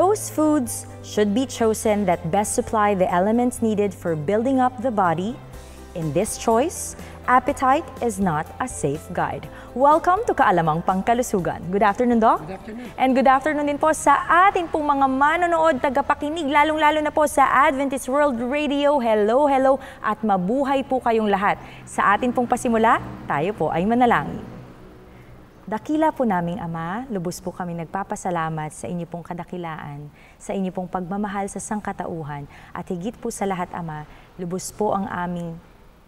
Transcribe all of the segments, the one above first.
Those foods should be chosen that best supply the elements needed for building up the body. In this choice, appetite is not a safe guide. Welcome to Kaalamang Pangkalusugan. Good afternoon, Doc. Good afternoon. And good afternoon din po sa atin pong mga manonood, tagapakinig, lalong-lalo na po sa Adventist World Radio. Hello, hello, at mabuhay po kayong lahat. Sa atin pong pasimula, tayo po ay manalangin. Dakila po naming Ama, lubos po kami nagpapasalamat sa inyo pong kadakilaan, sa inyo pong pagmamahal sa sangkatauhan, at higit po sa lahat, Ama, lubos po ang aming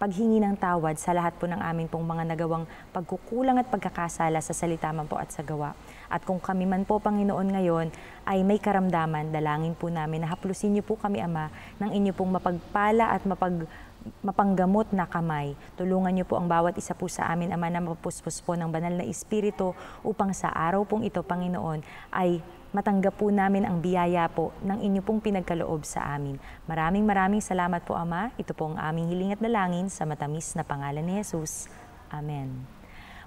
paghingi ng tawad sa lahat po ng aming pong mga nagawang pagkukulang at pagkakasala sa salita man po at sa gawa. At kung kami man po, Panginoon, ngayon ay may karamdaman, dalangin po namin na haplusin niyo po kami, Ama, ng inyo pong mapagpala at mapanggamot na kamay. Tulungan niyo po ang bawat isa po sa amin, Ama, na mapuspos po ng banal na Espiritu upang sa araw pong ito, Panginoon, ay matanggap po namin ang biyaya po ng inyo pong pinagkaloob sa amin. Maraming salamat po, Ama. Ito po ang aming hiling at dalangin sa matamis na pangalan ni Jesus. Amen.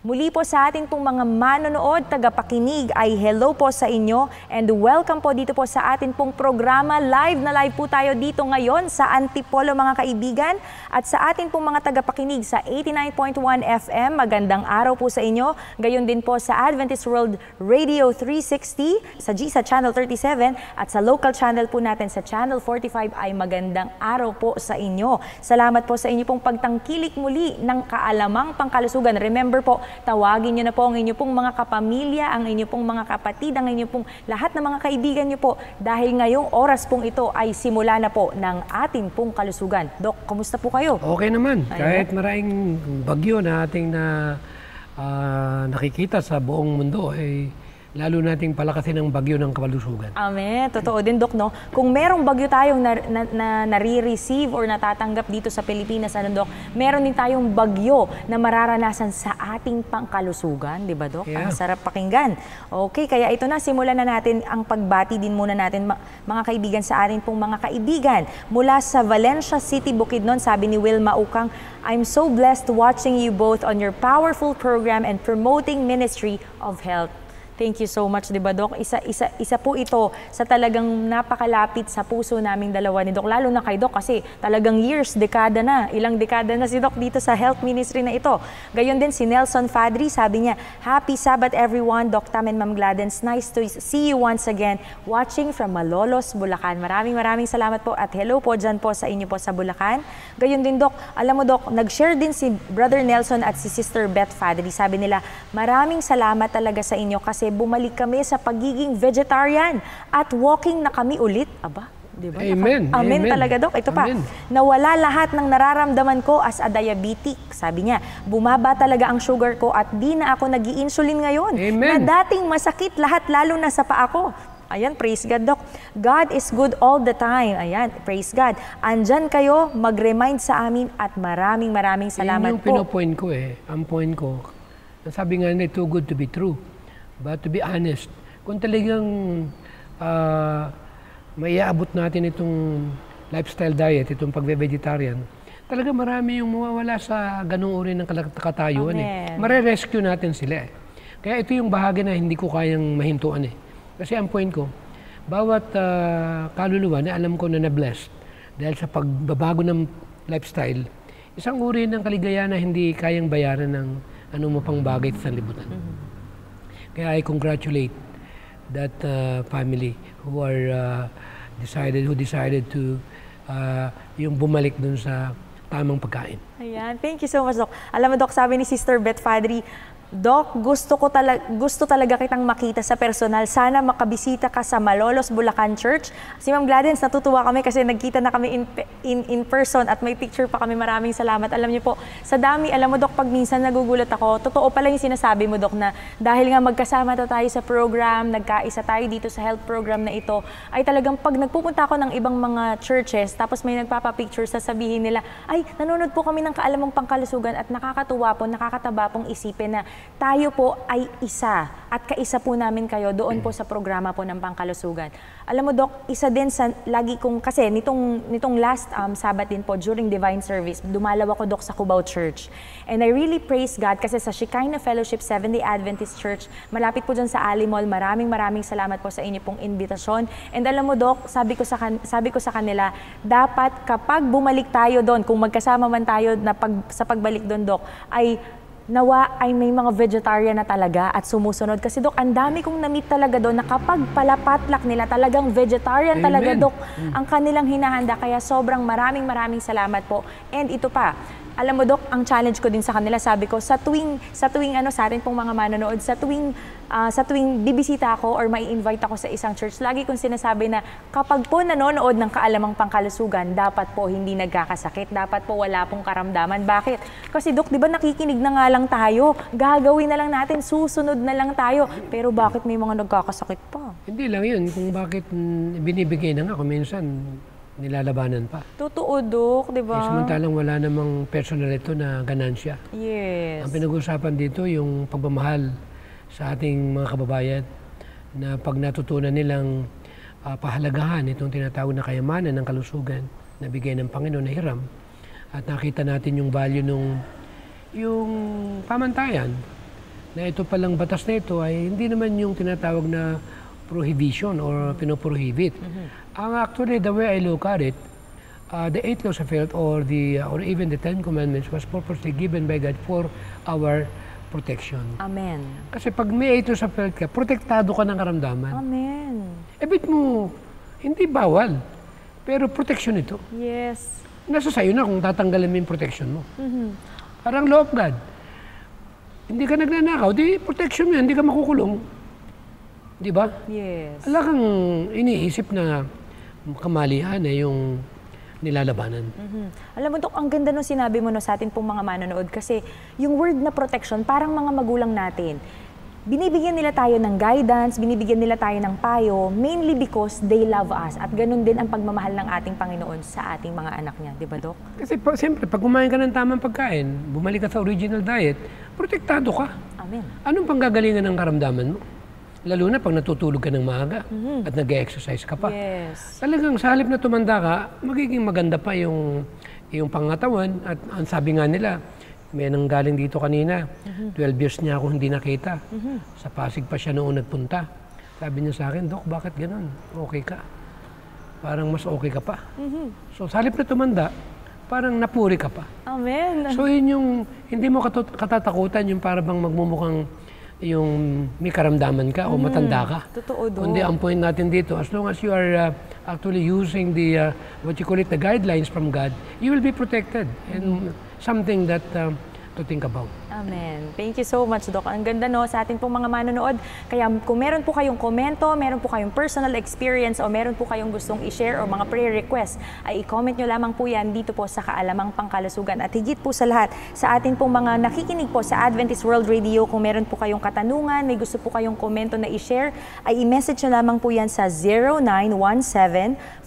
Muli po sa atin pong mga manonood, tagapakinig ay hello po sa inyo and welcome po dito po sa atin pong programa. Live na live po tayo dito ngayon sa Antipolo, mga kaibigan, at sa atin pong mga tagapakinig sa 89.1 FM. Magandang araw po sa inyo. Gayon din po sa Adventist World Radio 360, sa GSA Channel 37 at sa local channel po natin sa Channel 45 ay magandang araw po sa inyo. Salamat po sa inyo pong pagtangkilik muli ng Kaalamang Pangkalusugan. Remember po, tawagin niyo na po ang inyo pong mga kapamilya, ang inyo pong mga kapatid, ang inyo pong lahat ng mga kaibigan niyo po dahil ngayong oras pong ito ay simula na po ng ating pong kalusugan. Dok, kumusta po kayo? Okay naman. Kahit maraming bagyo na ating nakikita sa buong mundo, lalo nating palakasin ang bagyo ng kalusugan. Amen. Totoo din, Dok, no? Kung merong bagyo tayong nare-receive or natatanggap dito sa Pilipinas, Dok, meron din tayong bagyo na mararanasan sa ating pangkalusugan, di ba, Dok? Yeah. Ang sarap pakinggan. Okay, kaya ito na, simulan na natin ang pagbati din muna natin, mga kaibigan, sa atin pong mga kaibigan. Mula sa Valencia City, Bukidnon, sabi ni Wilma Ukang, I'm so blessed watching you both on your powerful program and promoting ministry of health. Thank you so much, di ba, Dok? Isa po ito sa talagang napakalapit sa puso naming dalawa ni Dok. Lalo na kay Dok kasi talagang years, dekada na. Ilang dekada na si Dok dito sa health ministry na ito. Gayon din si Nelson Fadri, sabi niya, Happy Sabbath everyone, Doc Tam and Ma'am Gladens. Nice to see you once again. Watching from Malolos, Bulacan. Maraming salamat po at hello po dyan po sa inyo po sa Bulacan. Gayon din, Dok. Alam mo, Dok, nag-share din si Brother Nelson at si Sister Beth Fadri. Sabi nila, maraming salamat talaga sa inyo kasi bumalik kami sa pagiging vegetarian at walking na kami ulit. Aba, di ba? Amen. Amen talaga, Dok. Ito pa, nawala lahat ng nararamdaman ko as a diabetic. Sabi niya, bumaba talaga ang sugar ko at di na ako nag-i-insulin ngayon. Amen. Na dating masakit lahat, lalo na sa paa ko. Ayan, praise God, Dok. God is good all the time. Ayan, praise God. Andyan kayo, mag-remind sa amin at maraming salamat po. Yung pinopoint ko ang point ko, sabi nga na, too good to be true. But to be honest, kung talagang maiaabot natin itong lifestyle diet, itong pagbe-vegetarian, talaga marami yung mawawala sa ganung uri ng katayuan. Mare-rescue natin sila. Kaya ito yung bahagi na hindi ko kayang mahintuan. Kasi ang point ko, bawat kaluluwa na alam ko na na-blessed dahil sa pagbabago ng lifestyle, isang uri ng kaligayahan na hindi kayang bayaran ng anong pang bagay sa libutan. Kaya I congratulate that family who decided to yung bumalik dun sa tamang pagkain. Ayan, thank you so much, Doc. Alam mo, Doc, sabi ni Sister Beth Fadri, Doc, gusto talaga kitang makita sa personal. Sana makabisita ka sa Malolos, Bulacan Church. Si Ma'am Gladens, natutuwa kami kasi nagkita na kami in person at may picture pa kami. Maraming salamat. Alam niyo po, sa dami, alam mo, Doc, pag minsan nagugulat ako, totoo pala yung sinasabi mo, Doc, na dahil nga magkasama tayo sa program, nagkaisa tayo dito sa health program na ito, ay talagang pag nagpupunta ako ng ibang mga churches, tapos may nagpapapicture, sasabihin nila, ay, nanonood po kami ng Kaalamang Pangkalusugan at nakakatuwa po, nakakataba pong isipin na tayo po ay isa at kaisa po namin kayo doon po sa programa po ng pangkalusugan. Alam mo, Doc, isa din sa lagi kong, kasi nitong last Sabbath din po, during Divine Service, dumalaw ako, Doc, sa Cubao Church. And I really praise God kasi sa Shekinah Fellowship Seventh-day Adventist Church, malapit po dyan sa Ali Mall, maraming salamat po sa inyo pong invitasyon. And alam mo, Doc, sabi ko sa kanila, dapat kapag bumalik tayo doon, kung magkasama man tayo na sa pagbalik doon, Doc, ay nawa ay may mga vegetarian na talaga at sumusunod. Kasi, Dok, ang dami kong na-meet talaga doon na kapag palapatlak nila, talagang vegetarian talaga, Dok, ang kanilang hinahanda. Kaya sobrang maraming salamat po. And ito pa, alam mo, Dok, ang challenge ko din sa kanila, sabi ko, sa tuwing sa atin pong mga manonood, sa tuwing bibisita ako or may invite ako sa isang church, lagi kong sinasabi na kapag po nanonood ng Kaalamang Pangkalusugan, dapat po hindi nagkakasakit, dapat po wala pong karamdaman. Bakit? Kasi, Dok, di ba nakikinig na nga lang tayo, gagawin na lang natin, susunod na lang tayo, pero bakit may mga nagkakasakit pa? Hindi lang yun, kung bakit binibigay na nga kung minsan nilalabanan pa. Totoo, Dok, di ba? Samantalang wala namang personal ito na ganansya. Yes. Ang pinag-uusapan dito yung pagmamahal sa ating mga kababayan na pag natutunan nilang pahalagahan itong tinatawag na kayamanan ng kalusugan na bigay ng Panginoon na hiram at nakita natin yung value yung pamantayan na ito palang batas na ito ay hindi naman yung tinatawag na prohibition or pinoprohibit. Actually, the way I look at it, the 8 laws of health or even the 10 commandments was purposely given by God for our protection. Amen. Kasi pag may 8 laws of health ka, protektado ka ng karamdaman. Amen. Ebit mo, hindi bawal, pero protection ito. Yes. Nasa sayo na kung tatanggalin mo yung protection mo. Parang law of God. Hindi ka nagnanakaw, di protection mo yan, hindi ka makukulong. Di ba? Yes. Wala kang iniisip na kamalian na yung nilalabanan. Alam mo, Dok, ang ganda nung sinabi mo sa atin pong mga manonood kasi yung word na protection, parang mga magulang natin. Binibigyan nila tayo ng guidance, binibigyan nila tayo ng payo, mainly because they love us. At ganun din ang pagmamahal ng ating Panginoon sa ating mga anak niya. Di ba, Dok? Kasi siyempre, pag kumain ka ng tamang pagkain, bumalik ka sa original diet, protektado ka. Amen. Anong panggagalingan ng karamdaman mo? Lalo na pag natutulog ka ng maaga at nag-exercise ka pa. Yes. Talagang sa halip na tumanda ka, magiging maganda pa yung pangatawan. At ang sabi nga nila, may nanggaling dito kanina, 12 years niya ako hindi nakita. Sa Pasig pa siya noon nagpunta. Sabi niya sa akin, Dok, bakit ganun? Okay ka. Parang mas okay ka pa. So sa halip na tumanda, parang napuri ka pa. Amen. So yun yung, hindi mo katatakutan yung para bang magmumukhang yung may karamdaman ka o matanda ka. Totoo, Dok. Kundi ang point natin dito, as long as you are actually using the, what you call it, the guidelines from God, you will be protected. And something that to think about. Amen. Thank you so much, Doc. Ang ganda, no, sa ating pong mga manonood. Kaya kung meron po kayong komento, meron po kayong personal experience o meron po kayong gustong i-share o mga prayer request, ay i-comment nyo lamang po yan dito po sa Kaalamang Pangkalusugan. At higit po sa lahat, sa ating pong mga nakikinig po sa Adventist World Radio, kung meron po kayong katanungan, may gusto po kayong komento na i-share, ay i-message nyo lamang po yan sa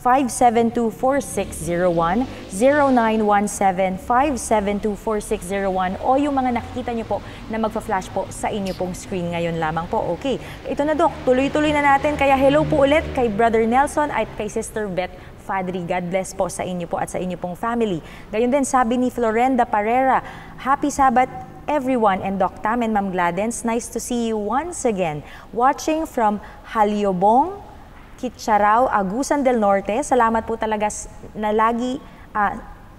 0917-572-4601, 0917-572-4601, o yung mga nakikita nyo po na magpa-flash po sa inyo pong screen ngayon lamang po. Okay, ito na, Doc, tuloy-tuloy na natin. Kaya hello po ulit kay Brother Nelson at kay Sister Beth Fadri. God bless po sa inyo po at sa inyo pong family. Gayon din, sabi ni Florenda Parera, Happy Sabbath everyone, and Doc Tam and Ma'am Gladens, nice to see you once again. Watching from Haliobong, Kitcharao, Agusan del Norte. Salamat po talaga na lagi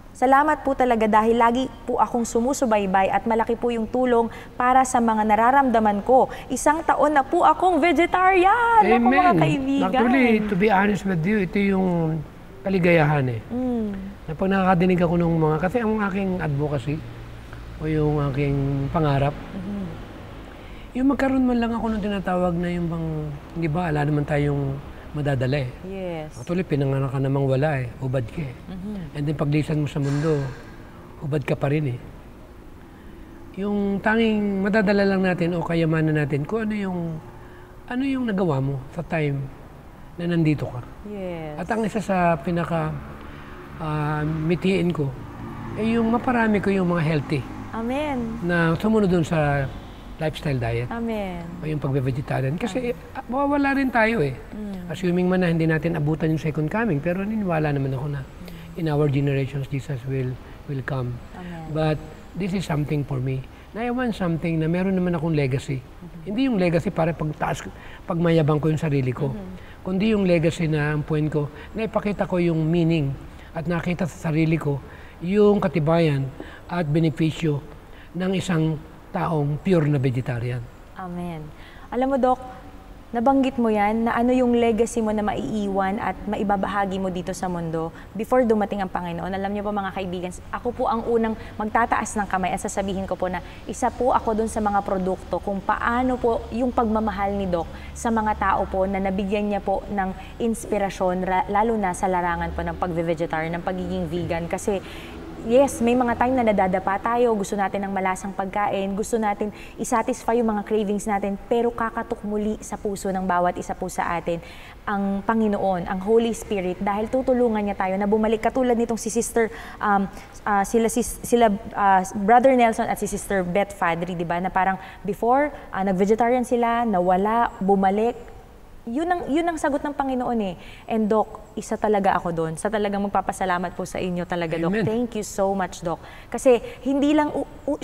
salamat po talaga dahil lagi po akong sumusubaybay at malaki po yung tulong para sa mga nararamdaman ko. 1 taon na po akong vegetarian! Amen. Ako, mga kaibigan. Actually, to be honest with you, ito yung kaligayahan eh. Na pag nakakadinig ako ng mga, kasi ang aking advocacy o yung aking pangarap, yung magkaroon man lang ako ng tinatawag na yung bang, hindi ba, ala naman tayong madadala eh. Yes. Actually, pinanganak ka namang wala eh. Hubad ka eh. And then paglisan mo sa mundo, hubad ka pa rin eh. Yung tanging madadala lang natin o kayamanan natin kung ano yung nagawa mo sa time na nandito ka. Yes. At ang isa sa pinaka mitiin ko, ay yung maparami ko yung mga healthy. Amen. Na sumunod dun sa lifestyle diet. Amen. O yung pagbe-vegetarian. Kasi mawawala rin tayo eh. Assuming man na hindi natin abutan yung second coming, pero niniwala naman ako na in our generations, Jesus will come. Amen. But this is something for me. Na I want something na meron naman akong legacy. Hindi yung legacy para pagmayabang ko yung sarili ko. Kundi yung legacy na ang point ko, na ipakita ko yung meaning at nakita sa sarili ko yung katibayan at benepisyo ng isang taong pure na vegetarian. Amen. Alam mo, Doc, nabanggit mo yan na ano yung legacy mo na maiiwan at maibabahagi mo dito sa mundo before dumating ang Panginoon. Alam niyo po mga kaibigan, ako po ang unang magtataas ng kamay at sasabihin ko po na isa po ako dun sa mga produkto kung paano po yung pagmamahal ni Doc sa mga tao po na nabigyan niya po ng inspirasyon, lalo na sa larangan po ng pag-vegetarian, ng pagiging vegan. Kasi yes, may mga time na nadadapa tayo, gusto natin ng malasang pagkain, gusto natin isatisfy yung mga cravings natin, pero kakatok muli sa puso ng bawat isa po sa atin ang Panginoon, ang Holy Spirit, dahil tutulungan niya tayo na bumalik katulad nitong si Sister, Brother Nelson at si Sister Beth Fadri, di ba, na parang before, nag-vegetarian sila, nawala, bumalik. Yun ang sagot ng Panginoon eh. And Doc, isa talaga ako doon. Sa talagang magpapasalamat po sa inyo talaga, Doc. Amen. Thank you so much, Doc. Kasi hindi lang,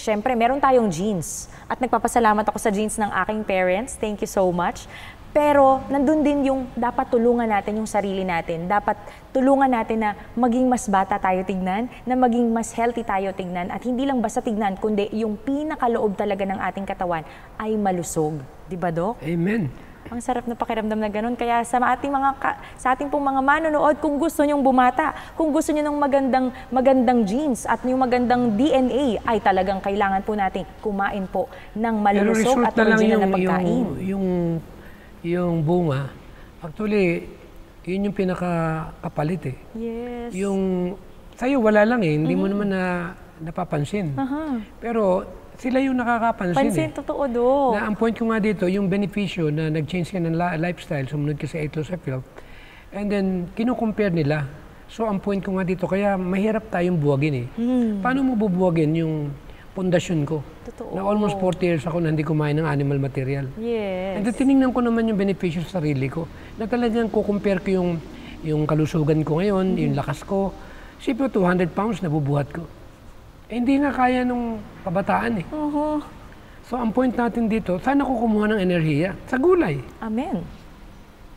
syempre, meron tayong genes. At nagpapasalamat ako sa genes ng aking parents. Thank you so much. Pero nandun din yung dapat tulungan natin yung sarili natin. Dapat tulungan natin na maging mas bata tayo tignan, na maging mas healthy tayo tignan. At hindi lang basta tignan, kundi yung pinakaloob talaga ng ating katawan ay malusog. Di ba, Doc? Amen. Ang sarap na pakiramdam na ganun. Kaya sa ating pong mga manonood, kung gusto nyong bumata, kung gusto nyo ng magandang genes at yung magandang DNA, ay talagang kailangan po natin kumain po ng malulusog at original na pagkain. Yung bunga, actually, yun yung pinakakapalit eh. Yes. Yung sa'yo wala lang eh, hindi mo naman napapansin. Pero sila yung nakakapansin Totoo, Doc. Na ang point ko nga dito, yung benepisyo na nag-change ka ng lifestyle, sumunod ka sa Ethos of Health, and then kinukompare nila. So ang point ko nga dito, kaya mahirap tayong buwagin eh. Paano mo bubuwagin yung pundasyon ko? Totoo. Na almost 40 years ako na hindi kumain ng animal material. Yes. And then tinignan ko naman yung benepisyo sa sarili ko, na talagang kukompare ko yung kalusugan ko ngayon, yung lakas ko. Siyempre 200 pounds na bubuhat ko. Eh, hindi nga kaya nung kabataan eh. So ang point natin dito, saan ako kumuha ng enerhiya? Sa gulay. Amen.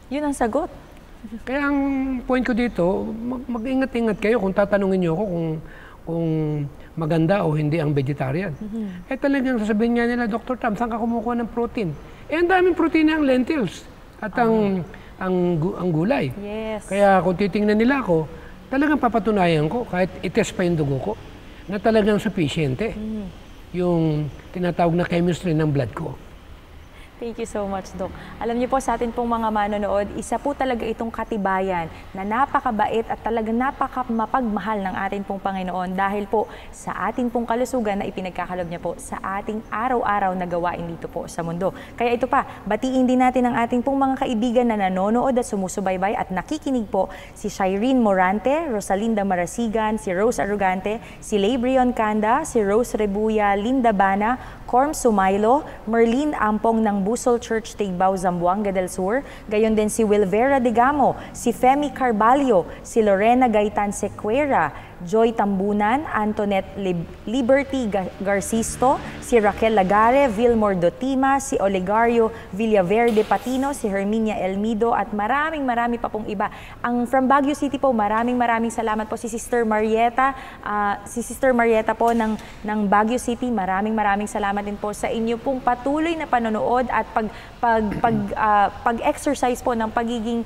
Yun ang sagot. Kaya ang point ko dito, mag-ingat-ingat kayo kung tatanungin niyo ako kung maganda o hindi ang vegetarian. Eh talagang sasabihin nga nila, Dr. Tam, saan ka kumukuha ng protein? Eh ang daming protein ang lentils at ang gulay. Yes. Kaya kung titingnan nila ako, talagang papatunayan ko, kahit itest pa yung dugo ko, na talagang sufficiente yung tinatawag na chemistry ng blood ko. Thank you so much, Doc. Alam niyo po, sa atin pong mga manonood, isa po talaga itong katibayan na napakabait at talagang napakamapagmahal ng atin pong Panginoon dahil po sa atin pong kalusugan na ipinagkakalob niya po sa ating araw-araw na gawain dito po sa mundo. Kaya ito pa, batiin din natin ang ating pong mga kaibigan na nanonood at sumusubaybay at nakikinig po, si Shireen Morante, Rosalinda Marasigan, si Rose Arugante, si Lebrion Canda, si Rose Rebuya, Linda Bana, Corm Sumaylo, Merlin Ampong ng Busol Church, Tigbao, Zamboanga del Sur, gayon din si Wilvera Digamo, si Femi Carballo, si Lorena Gaitan Sequera, Joy Tambunan, Antoinette Liberty Garcisto, si Raquel Lagare, Vilmor Dotima, si Olegario Villaverde Patino, si Herminia Elmido at marami pa pong iba. Ang from Baguio City po, maraming salamat po si Sister Marieta, po ng Baguio City. Maraming salamat din po sa inyo pong patuloy na panonood at pag-exercise po ng pagiging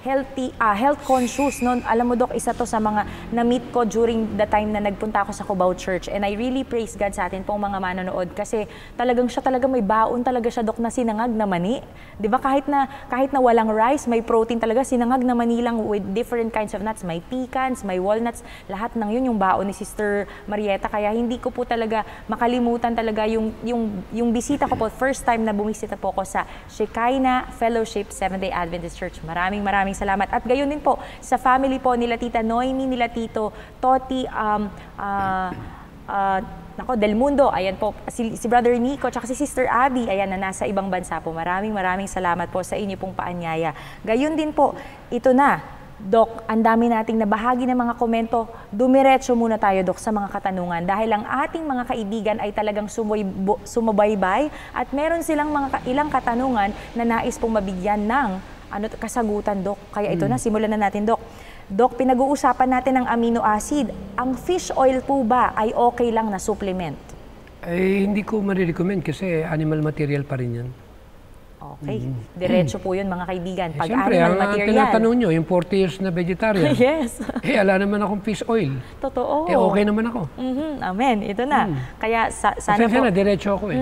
health conscious, no? Alam mo, Doc, isa to sa mga na-meet ko during the time na nagpunta ako sa Cubao Church. And I really praise God sa atin pong mga manonood kasi talagang may baon talaga siya, Doc, na sinangag na mani. 'Di ba? Kahit na walang rice, may protein talaga, sinangag na mani lang with different kinds of nuts. May pecans, may walnuts, lahat ng yun yung baon ni Sister Marieta. Kaya hindi ko po talaga makalimutan talaga yung bisita ko po, first time na bumisita po ako sa Shekinah Fellowship Seventh-day Adventist Church. Maraming salamat. At gayon din po sa family po nila Tita Noemi, nila Tito Toti Del Mundo, ayan po, si Brother Nico, tsaka si Sister Abby, ayan na nasa ibang bansa po. Maraming salamat po sa inyo pong paanyaya. Gayun din po, ito na, Dok, ang dami nating nabahagi ng mga komento. Dumiretso muna tayo, Dok, sa mga katanungan dahil ang ating mga kaibigan ay talagang sumubaybay at meron silang ilang katanungan na nais pong mabigyan ng kasagutan, Dok. Kaya ito na, simulan na natin, Dok. Dok, pinag-uusapan natin ang amino acid. Ang fish oil po ba ay okay lang na supplement? Hindi ko marirecommend kasi animal material pa rin yan. Okay. Diretso po yun, mga kaibigan. Pag siyempre, animal material. tinatanong nyo, yung 40 years na vegetarian. Yes. Ala naman akong fish oil. Totoo. Okay naman ako. Amen. Ito na. Kaya sana po. Diretso ako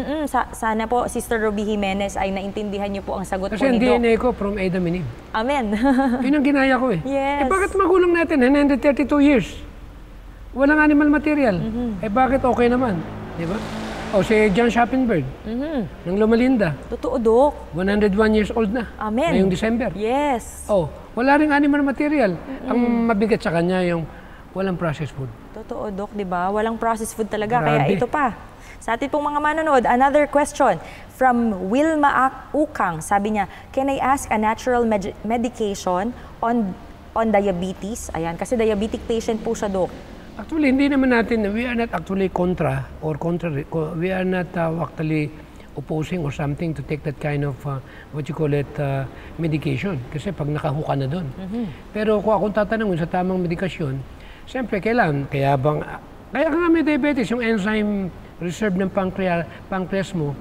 Sana po, Sister Ruby Jimenez, ay naintindihan niyo po ang sagot kasi po ni Doc. Kasi ang DNA ko from Adam and Eve. Amen. Yun ang ginaya ko Yes. Bakit magulang natin, 132 years? Walang animal material. Bakit okay naman? Di ba? Si John Schappenberg, ng Loma Linda. Totoo, Dok. 101 years old na. Amen. Ngayong December. Yes. Wala ring animal material. Ang mabigat sa kanya yung walang processed food. Totoo, Dok, di ba? Walang processed food talaga. Grabe. Kaya ito pa. Sa atin pong mga manonood, another question from Wilma Ukang. Sabi niya, can I ask a natural medication on diabetes? Ayan, kasi diabetic patient po siya, Dok. Actually, hindi naman natin, we are not actually we are not actually opposing or something to take that kind of, medication. Kasi pag nakahuka na doon. Pero kung akong tatanungin sa tamang medikasyon, siyempre kaya nga may diabetes, yung enzyme reserve ng pancreas mo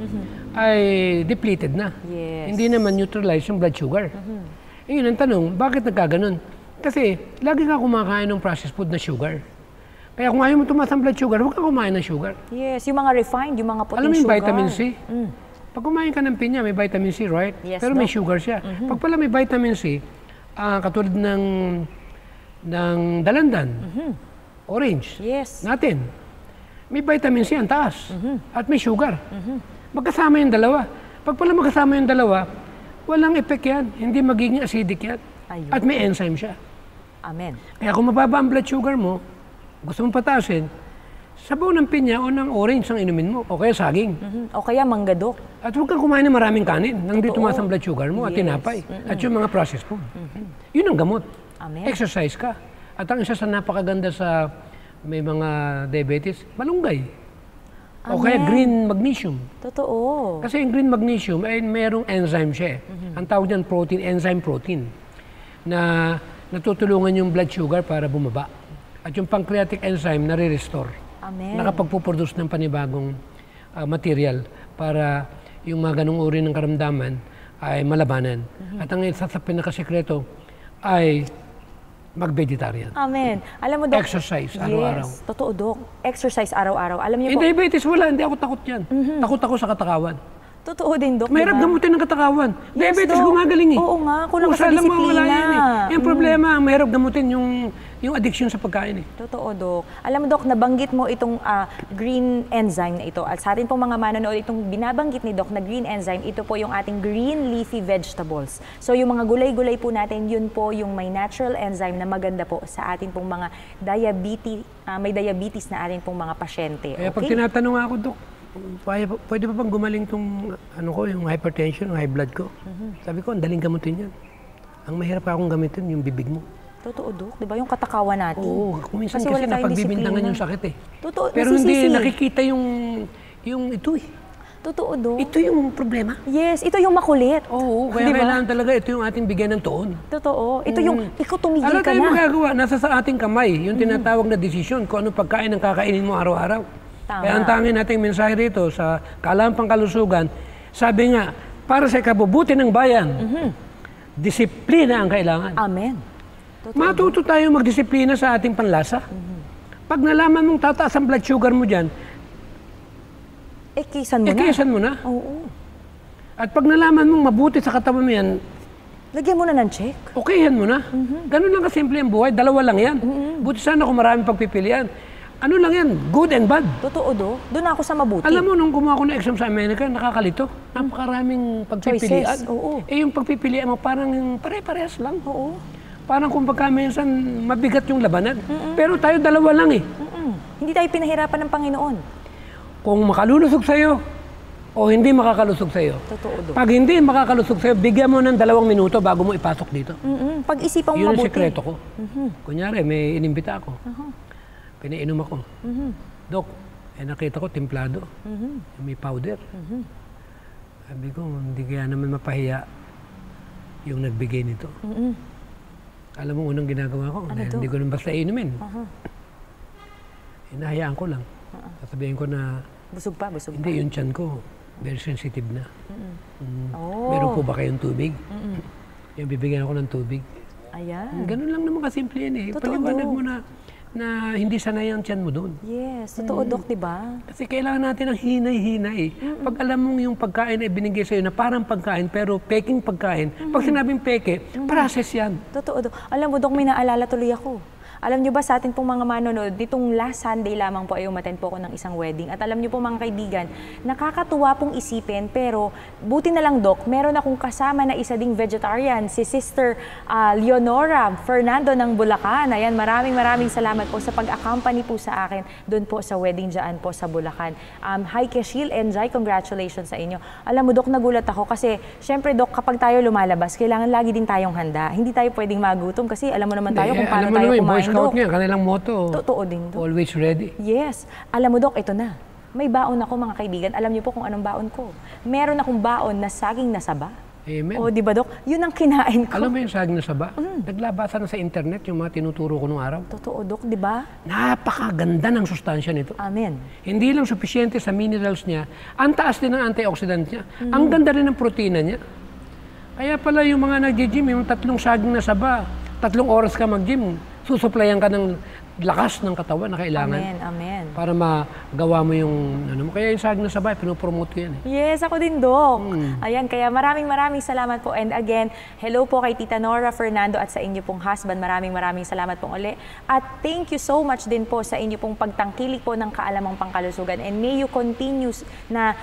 ay depleted na. Yes. Hindi naman neutralize yung blood sugar. Yun ang tanong, bakit nagkaganon? Kasi lagi ka kumakain ng processed food na sugar. Kaya kung ayaw mo tumaas ang blood sugar, huwag ka kumain ng sugar. Yes, yung mga refined, yung mga puting sugar. Alam mo yung sugar. vitamin C? Pag kumain ka ng pinya, may vitamin C, right? Yes, pero may sugar siya. Pag pala may vitamin C, katulad ng dalandan, orange, natin, may vitamin C ang taas at may sugar. Magkasama yung dalawa. Pag pala magkasama yung dalawa, walang effect yan. Hindi magiging acidic yan. Ayun. At may enzyme siya. Amen. Kaya kung mababa ang blood sugar mo, gusto mong pataasin, sabaw ng pinya o ng orange ang inumin mo, o kaya saging. O kaya mangga, Dok. At huwag kang kumain ng maraming kanin, nang di tumaas ang blood sugar mo at tinapay. At yung mga processed food. Yun ang gamot. Amen. Exercise ka. At ang isa sa napakaganda sa may mga diabetes, malunggay. O kaya green magnesium. Totoo. Kasi yung green magnesium ay merong enzyme siya. Ang tawag niyan enzyme protein, na natutulungan yung blood sugar para bumaba. At yung pancreatic enzyme nare-restore. Amen. Nakapagpuproduce ng panibagong material para yung mga ganong uri ng karamdaman ay malabanan. At ang isa sa pinakasekreto ay mag-vegetarian. Amen. Alam mo, Dok. Exercise araw-araw. Yes, totoo, Dok. Exercise araw-araw. Alam niyo po. Diabetes wala, hindi ako takot yan. Takot ako sa katakawan. Totoo din, Dok. Mahirap gamutin ng katakawan. Yes, Diabetes Dok. gumagaling Oo nga, kulang ka sa alam mo, wala disiplina. yan Yung problema, mahirap gamutin yung addiction sa pagkain Totoo, Dok. Alam mo, Dok, nabanggit mo itong green enzyme na ito. At sa atin pong mga manonood, itong binabanggit ni Doc na green enzyme, ito po yung ating green leafy vegetables. So yung mga gulay-gulay po natin, yun po yung may natural enzyme na maganda po sa atin pong mga may diabetes na atin pong mga pasyente. Kaya pag tinatanong ako, Dok, pwede pa bang gumaling tong yung hypertension, yung high blood ko? Sabi ko, ang daling gamutin yan. Ang mahirap akong gamitin, yung bibig mo. Totoo, Dok. Di ba yung katakawan natin? Oo, kuminsan kasi wala tayong napagbibintangan disiplina. yung sakit Totoo, Pero hindi nakikita yung ito Totoo, Dok. Ito yung problema. Yes, ito yung makulit. Oo, kaya kailangan talaga ito yung ating bigyan ng toon. Totoo. Ito yung, ikaw tumigil Ano ka tayo na. magagawa? Nasa sa ating kamay, yung tinatawag na desisyon kung anong pagkain ang kakainin mo araw-araw. Tama. Kaya ang tanging nating mensahe rito sa Kalampang Kalusugan, sabi nga, para sa ikabubuti ng bayan, disiplina ang kailangan. Amen. Totoo. Matuto tayo magdisiplina sa ating panlasa. Pag nalaman mong tataas ang blood sugar mo dyan, Kisan mo na. na. Oo. At pag nalaman mong mabuti sa katawan mo yan, Lagyan mo na ng check. okayhan mo na. Ganun lang kasimple ang buhay. Dalawa lang yan. Buti sana kung maraming pagpipilian. Ano lang yan? Good and bad. Totoo, Do. Doon ako sa mabuti. Alam mo, nung gumawa ko ng exam sa Amerika, nakakalito. Napakaraming pagpipilian. Choices, oo. Yung pagpipilian mo, parang pare-parehas lang. Oo. Parang kung pagka minsan mabigat yung labanan. Pero tayo dalawa lang Hindi tayo pinahirapan ng Panginoon. Kung makalulusog sa'yo, o hindi makakalusog sa'yo. Totoo do. Pag hindi makakalusog sa'yo, bigyan mo ng 2 minuto bago mo ipasok dito. Pag-isipan mo Yun mabuti. ang sekreto ko. Kunyari, may inimbita ako. Pinainom ako. Dok, nakita ko templado. May powder. Sabi ko, hindi kaya naman mapahiya yung nagbigay nito. Alam mo, unang ginagawa ko, hindi ko naman basta inumin. Hinahayaan ko lang. Sasabihin ko na, busog pa. hindi, yung tiyan ko, very sensitive na. Meron po ba kayong tubig? Yung bibigyan ako ng tubig. Ayan. Ganun lang naman kasimple yan eh. Totoo, Paliwanag mo na hindi sanay ang tiyan mo doon. Yes, totoo, Dok, di ba? Kasi kailangan natin ng hinay-hinay. Pag alam mong yung pagkain ay binigay sa'yo na parang pagkain, pero peking pagkain, pag sinabing peke, process yan. Totoo, Dok. Alam mo, Dok, may naalala tuloy ako. Alam niyo ba sa atin pong mga manonood, ditong last Sunday lamang po ay umattend po ako ng isang wedding. At alam niyo po mga kaibigan, nakakatuwa pong isipin, pero buti na lang, Dok, meron akong kasama na isa ding vegetarian, si Sister Leonora Fernando ng Bulacan. Ayan, maraming salamat po sa pag-accompany po sa akin doon po sa wedding dyan po sa Bulacan. Hi Keshil and Jai, congratulations sa inyo. Alam mo, Dok, nagulat ako kasi, syempre, Dok, kapag tayo lumalabas, kailangan lagi din tayong handa. Hindi tayo pwedeng magutom kasi alam mo naman tayo kung paano tayo kumain. Scout niya, kanilang motto. Totoo din, Dok. Always ready. Yes. Alam mo, Dok, ito na. May baon ako, mga kaibigan. Alam niyo po kung anong baon ko. Meron akong baon na saging na saba. Amen. O, di ba, Dok? Yun ang kinain ko. Alam mo yung saging na saba? Naglabasa na sa internet yung mga tinuturo ko nung araw. Totoo, Dok, di ba? Napakaganda ng sustansya nito. Amen. Hindi lang sufisyente sa minerals niya, ang taas din ng antioxidant niya. Ang ganda rin ng protina niya. Kaya pala yung mga nag-gym, yung 3 saging na saba, 3 oras ka mag-gym, susuplayan ka ng lakas ng katawan na kailangan. Amen. Para magawa mo yung ano mo. Kaya yung saging na sabay, pinopromote ko yan eh. Yes, ako din, Dok. Ayan, kaya maraming salamat po. And again, hello po kay Tita Nora Fernando at sa inyo pong husband. Maraming salamat pong uli. At thank you so much din po sa inyo pong pagtangkilik po ng kaalamang pangkalusugan. And may you continue na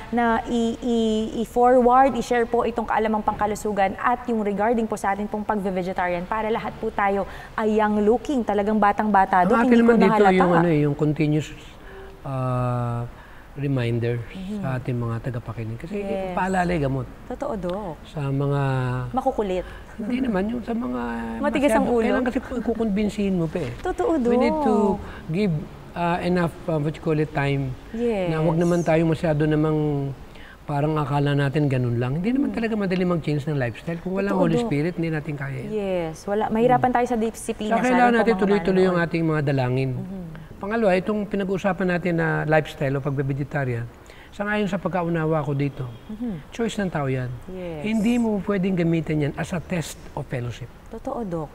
i-forward, i-share po itong kaalamang pangkalusugan at yung regarding po sa atin pong pag-vegetarian para lahat po tayo ay young looking, talagang batang-bata, Dok. Hindi ko nahalata. Yung continuous reminder sa ating mga tagapakinig. Kasi paalalay gamot. Totoo, Dok. Sa mga... makukulit. Hindi naman, yung sa mga... matigas ang ulo. Kailangan kasi kukonbinsihin mo pa eh. Totoo, Dok. We need to give enough, time. Yes. Na wag naman tayo masyado namang parang akala natin ganun lang. Hindi naman talaga madali mag-change ng lifestyle. Kung walang Holy Spirit, hindi natin kaya yan. Yes. Mahirapan tayo sa disiplina. Kailangan natin tuloy-tuloy yung ating mga dalangin. Pangalawa, itong pinag-uusapan natin na lifestyle o pag-vegetarian, sangayon sa pagkaunawa ko dito, choice ng tao yan. Yes. Hindi mo pwedeng gamitin yan as a test of fellowship. Totoo, Dok.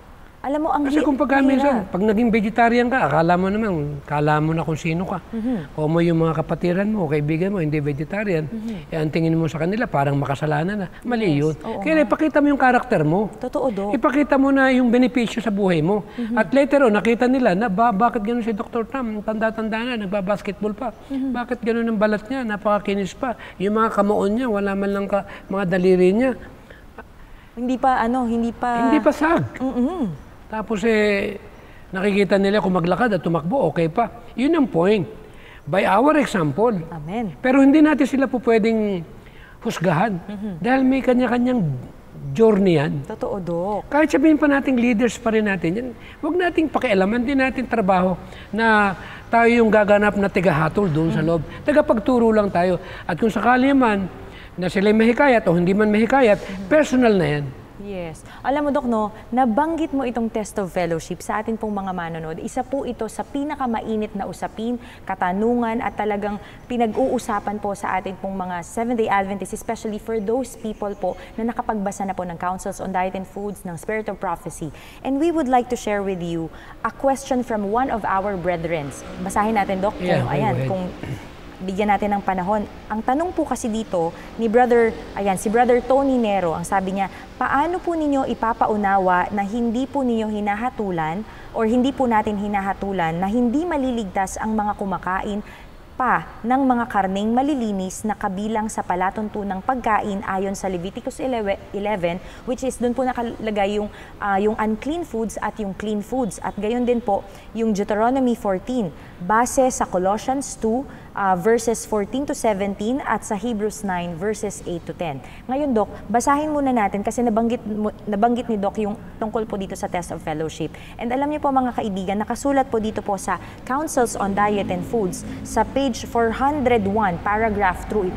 Alam mo, ang Kasi kung minsan, pag naging vegetarian ka, akala mo na kung sino ka. O mo yung mga kapatiran mo, kaibigan mo, hindi vegetarian. Ang tingin mo sa kanila, parang makasalanan na. Mali yun. Kaya ipakita mo yung karakter mo. Totoo, Dok. Ipakita mo na yung benepisyo sa buhay mo. At later on, nakita nila na bakit gano'n si Dr. Tam, tanda-tanda na, nagbabasketball pa. Bakit gano'n ang balat niya, napakakinis pa. Yung mga kamoon niya, wala man lang mga daliri niya. Hindi pa sag. Tapos nakikita nila kung maglakad at tumakbo, okay pa. Yun ang point. By our example. Amen. Pero hindi natin sila po pwedeng husgahan. Dahil may kanya-kanyang journey yan. Totoo, Dok. Kahit sabihin pa nating leaders pa rin natin yan, huwag nating pakialaman din natin trabaho na tayo yung gaganap na tigahatol doon sa loob. Tagapagturo lang tayo. At kung sakali man na sila'y mahikayat o hindi man mahikayat, personal na yan. Yes. Alam mo, Dok, nabanggit mo itong test of fellowship sa atin pong mga manonood. Isa po ito sa pinakamainit na usapin, katanungan at talagang pinag-uusapan po sa atin pong mga Seventh-day Adventists, especially for those people po na nakapagbasa na po ng Counsels on Diet and Foods, ng Spirit of Prophecy. And we would like to share with you a question from one of our brethren. Basahin natin, Dok, kung bigyan natin ng panahon. Ang tanong po kasi dito ni si Brother Tony Nero, ang sabi niya, paano po ninyo ipapaunawa na hindi po ninyo hinahatulan or hindi po natin hinahatulan na hindi maliligtas ang mga kumakain pa ng mga karneng malilinis na kabilang sa palatuntunang pagkain ayon sa Leviticus 11, which is doon po nakalagay yung unclean foods at yung clean foods. At gayon din po yung Deuteronomy 14, base sa Colossians 2, verses 14 to 17 at sa Hebrews 9 verses 8 to 10. Ngayon, Doc, basahin muna natin kasi nabanggit ni Doc yung tungkol po dito sa test of fellowship. And alam niyo po mga kaibigan, nakasulat po dito po sa Counsels on Diet and Foods sa page 401, paragraph 2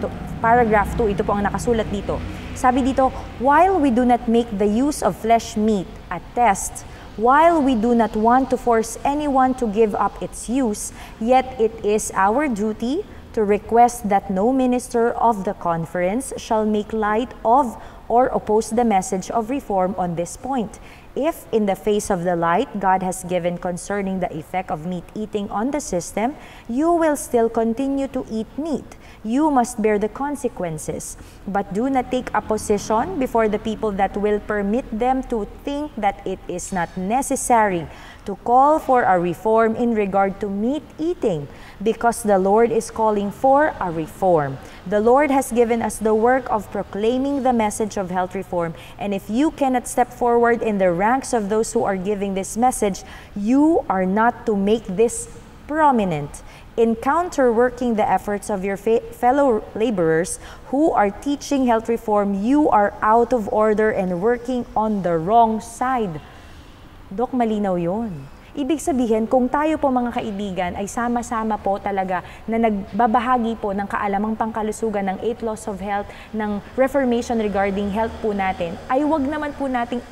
ito po ang nakasulat dito. Sabi dito, while we do not make the use of flesh meat a test, while we do not want to force anyone to give up its use, yet it is our duty to request that no minister of the conference shall make light of or oppose the message of reform on this point. If, in the face of the light God has given concerning the effect of meat eating on the system, you will still continue to eat meat, you must bear the consequences. But do not take a position before the people that will permit them to think that it is not necessary to call for a reform in regard to meat eating, because the Lord is calling for a reform. The Lord has given us the work of proclaiming the message of health reform, and if you cannot step forward in the ranks of those who are giving this message, you are not to make this prominent. In counterworking the efforts of your fellow laborers who are teaching health reform, you are out of order and working on the wrong side. Dok, malinaw yun. Ibig sabihin, kung tayo po mga kaibigan ay sama-sama po talaga na nagbabahagi po ng kaalamang pangkalusugan ng 8 laws of health, ng reformation regarding health po natin, ay wag naman po nating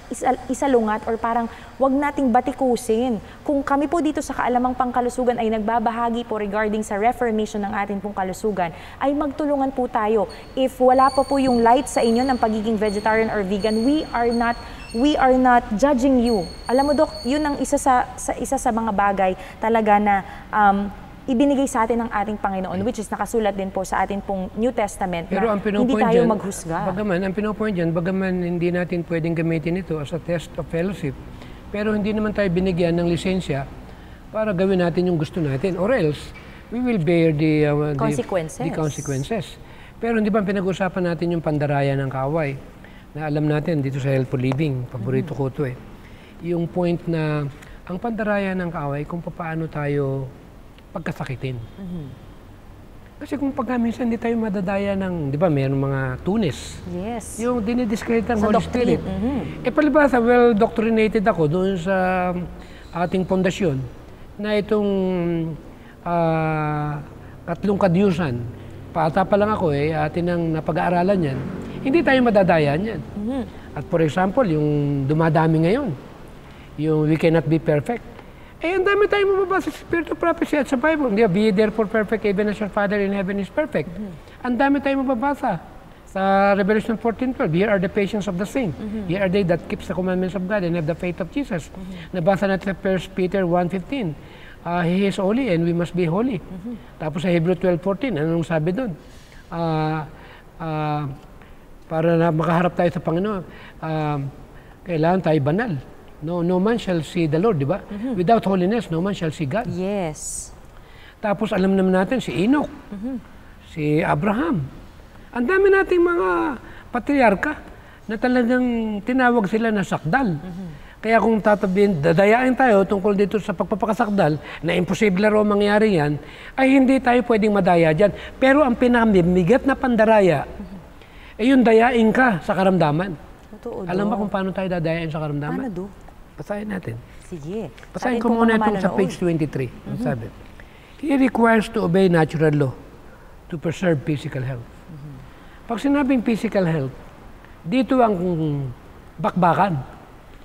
isalungat or parang wag nating batikusin. Kung kami po dito sa kaalamang pangkalusugan ay nagbabahagi po regarding sa reformation ng ating pong kalusugan, ay magtulungan po tayo. If wala pa po yung light sa inyo ng pagiging vegetarian or vegan, we are not judging you. Alam mo, Dok, yun ang isa sa mga bagay talaga na ibinigay sa atin ng ating Panginoon, which is nakasulat din po sa ating pong New Testament. Pero na ang pinopoint hindi tayo dyan, maghusga. Ang pinopoint dyan, bagaman hindi natin pwedeng gamitin ito as a test of fellowship, pero hindi naman tayo binigyan ng lisensya para gawin natin yung gusto natin. Or else, we will bear the consequences. Pero hindi ba pinag-usapan natin yung pandaraya ng kaaway? Na alam natin dito sa Healthful Living, paborito ko ito eh. Yung point na ang pandaraya ng kaaway kung paano tayo pagkasakitin. Kasi kung pagka minsan hindi tayo madadaya ng, di ba, mayroong mga tunis. Yes. Yung dinidescribe ng Holy Spirit. Eh palibasa, well-doctrinated ako doon sa ating pondasyon na itong tatlong kadyusan. Paata pa lang ako atin ang napag-aaralan yan. Hindi tayo madadaya yan. At for example, yung dumadami ngayon, yung we cannot be perfect. Ang dami tayong mababasa sa Spirit of Prophecy at sa Bible. Be therefore perfect, even as your Father in heaven is perfect. Ang dami tayong mababasa sa Revelation 14:12. Here are the patience of the saints. Here are they that keeps the commandments of God and have the faith of Jesus. Nabasa natin sa 1 Peter 1:15. He is holy and we must be holy. Tapos sa Hebrew 12:14, anong sabi doon? Para na makaharap tayo sa Panginoon, kailangan tayo banal. No man shall see the Lord, di ba? Without holiness, no man shall see God. Yes. Tapos alam naman natin si Enoch, si Abraham. Ang dami nating mga patriarka na talagang tinawag sila na sakdal. Kaya kung dadayain tayo tungkol dito sa pagpapakasakdal, na imposible raw mangyari yan, ay hindi tayo pwedeng madaya dyan. Pero ang pinakamigat na pandaraya, yung dayain ka sa karamdaman. Totoo, alam ba kung paano tayo dadayain sa karamdaman? Paano, Do? Basahin natin. Sige. Basahin ko muna itong sa page 23. Ang sabi, He requires to obey natural law to preserve physical health. Pag sinabing physical health, dito ang bakbakan,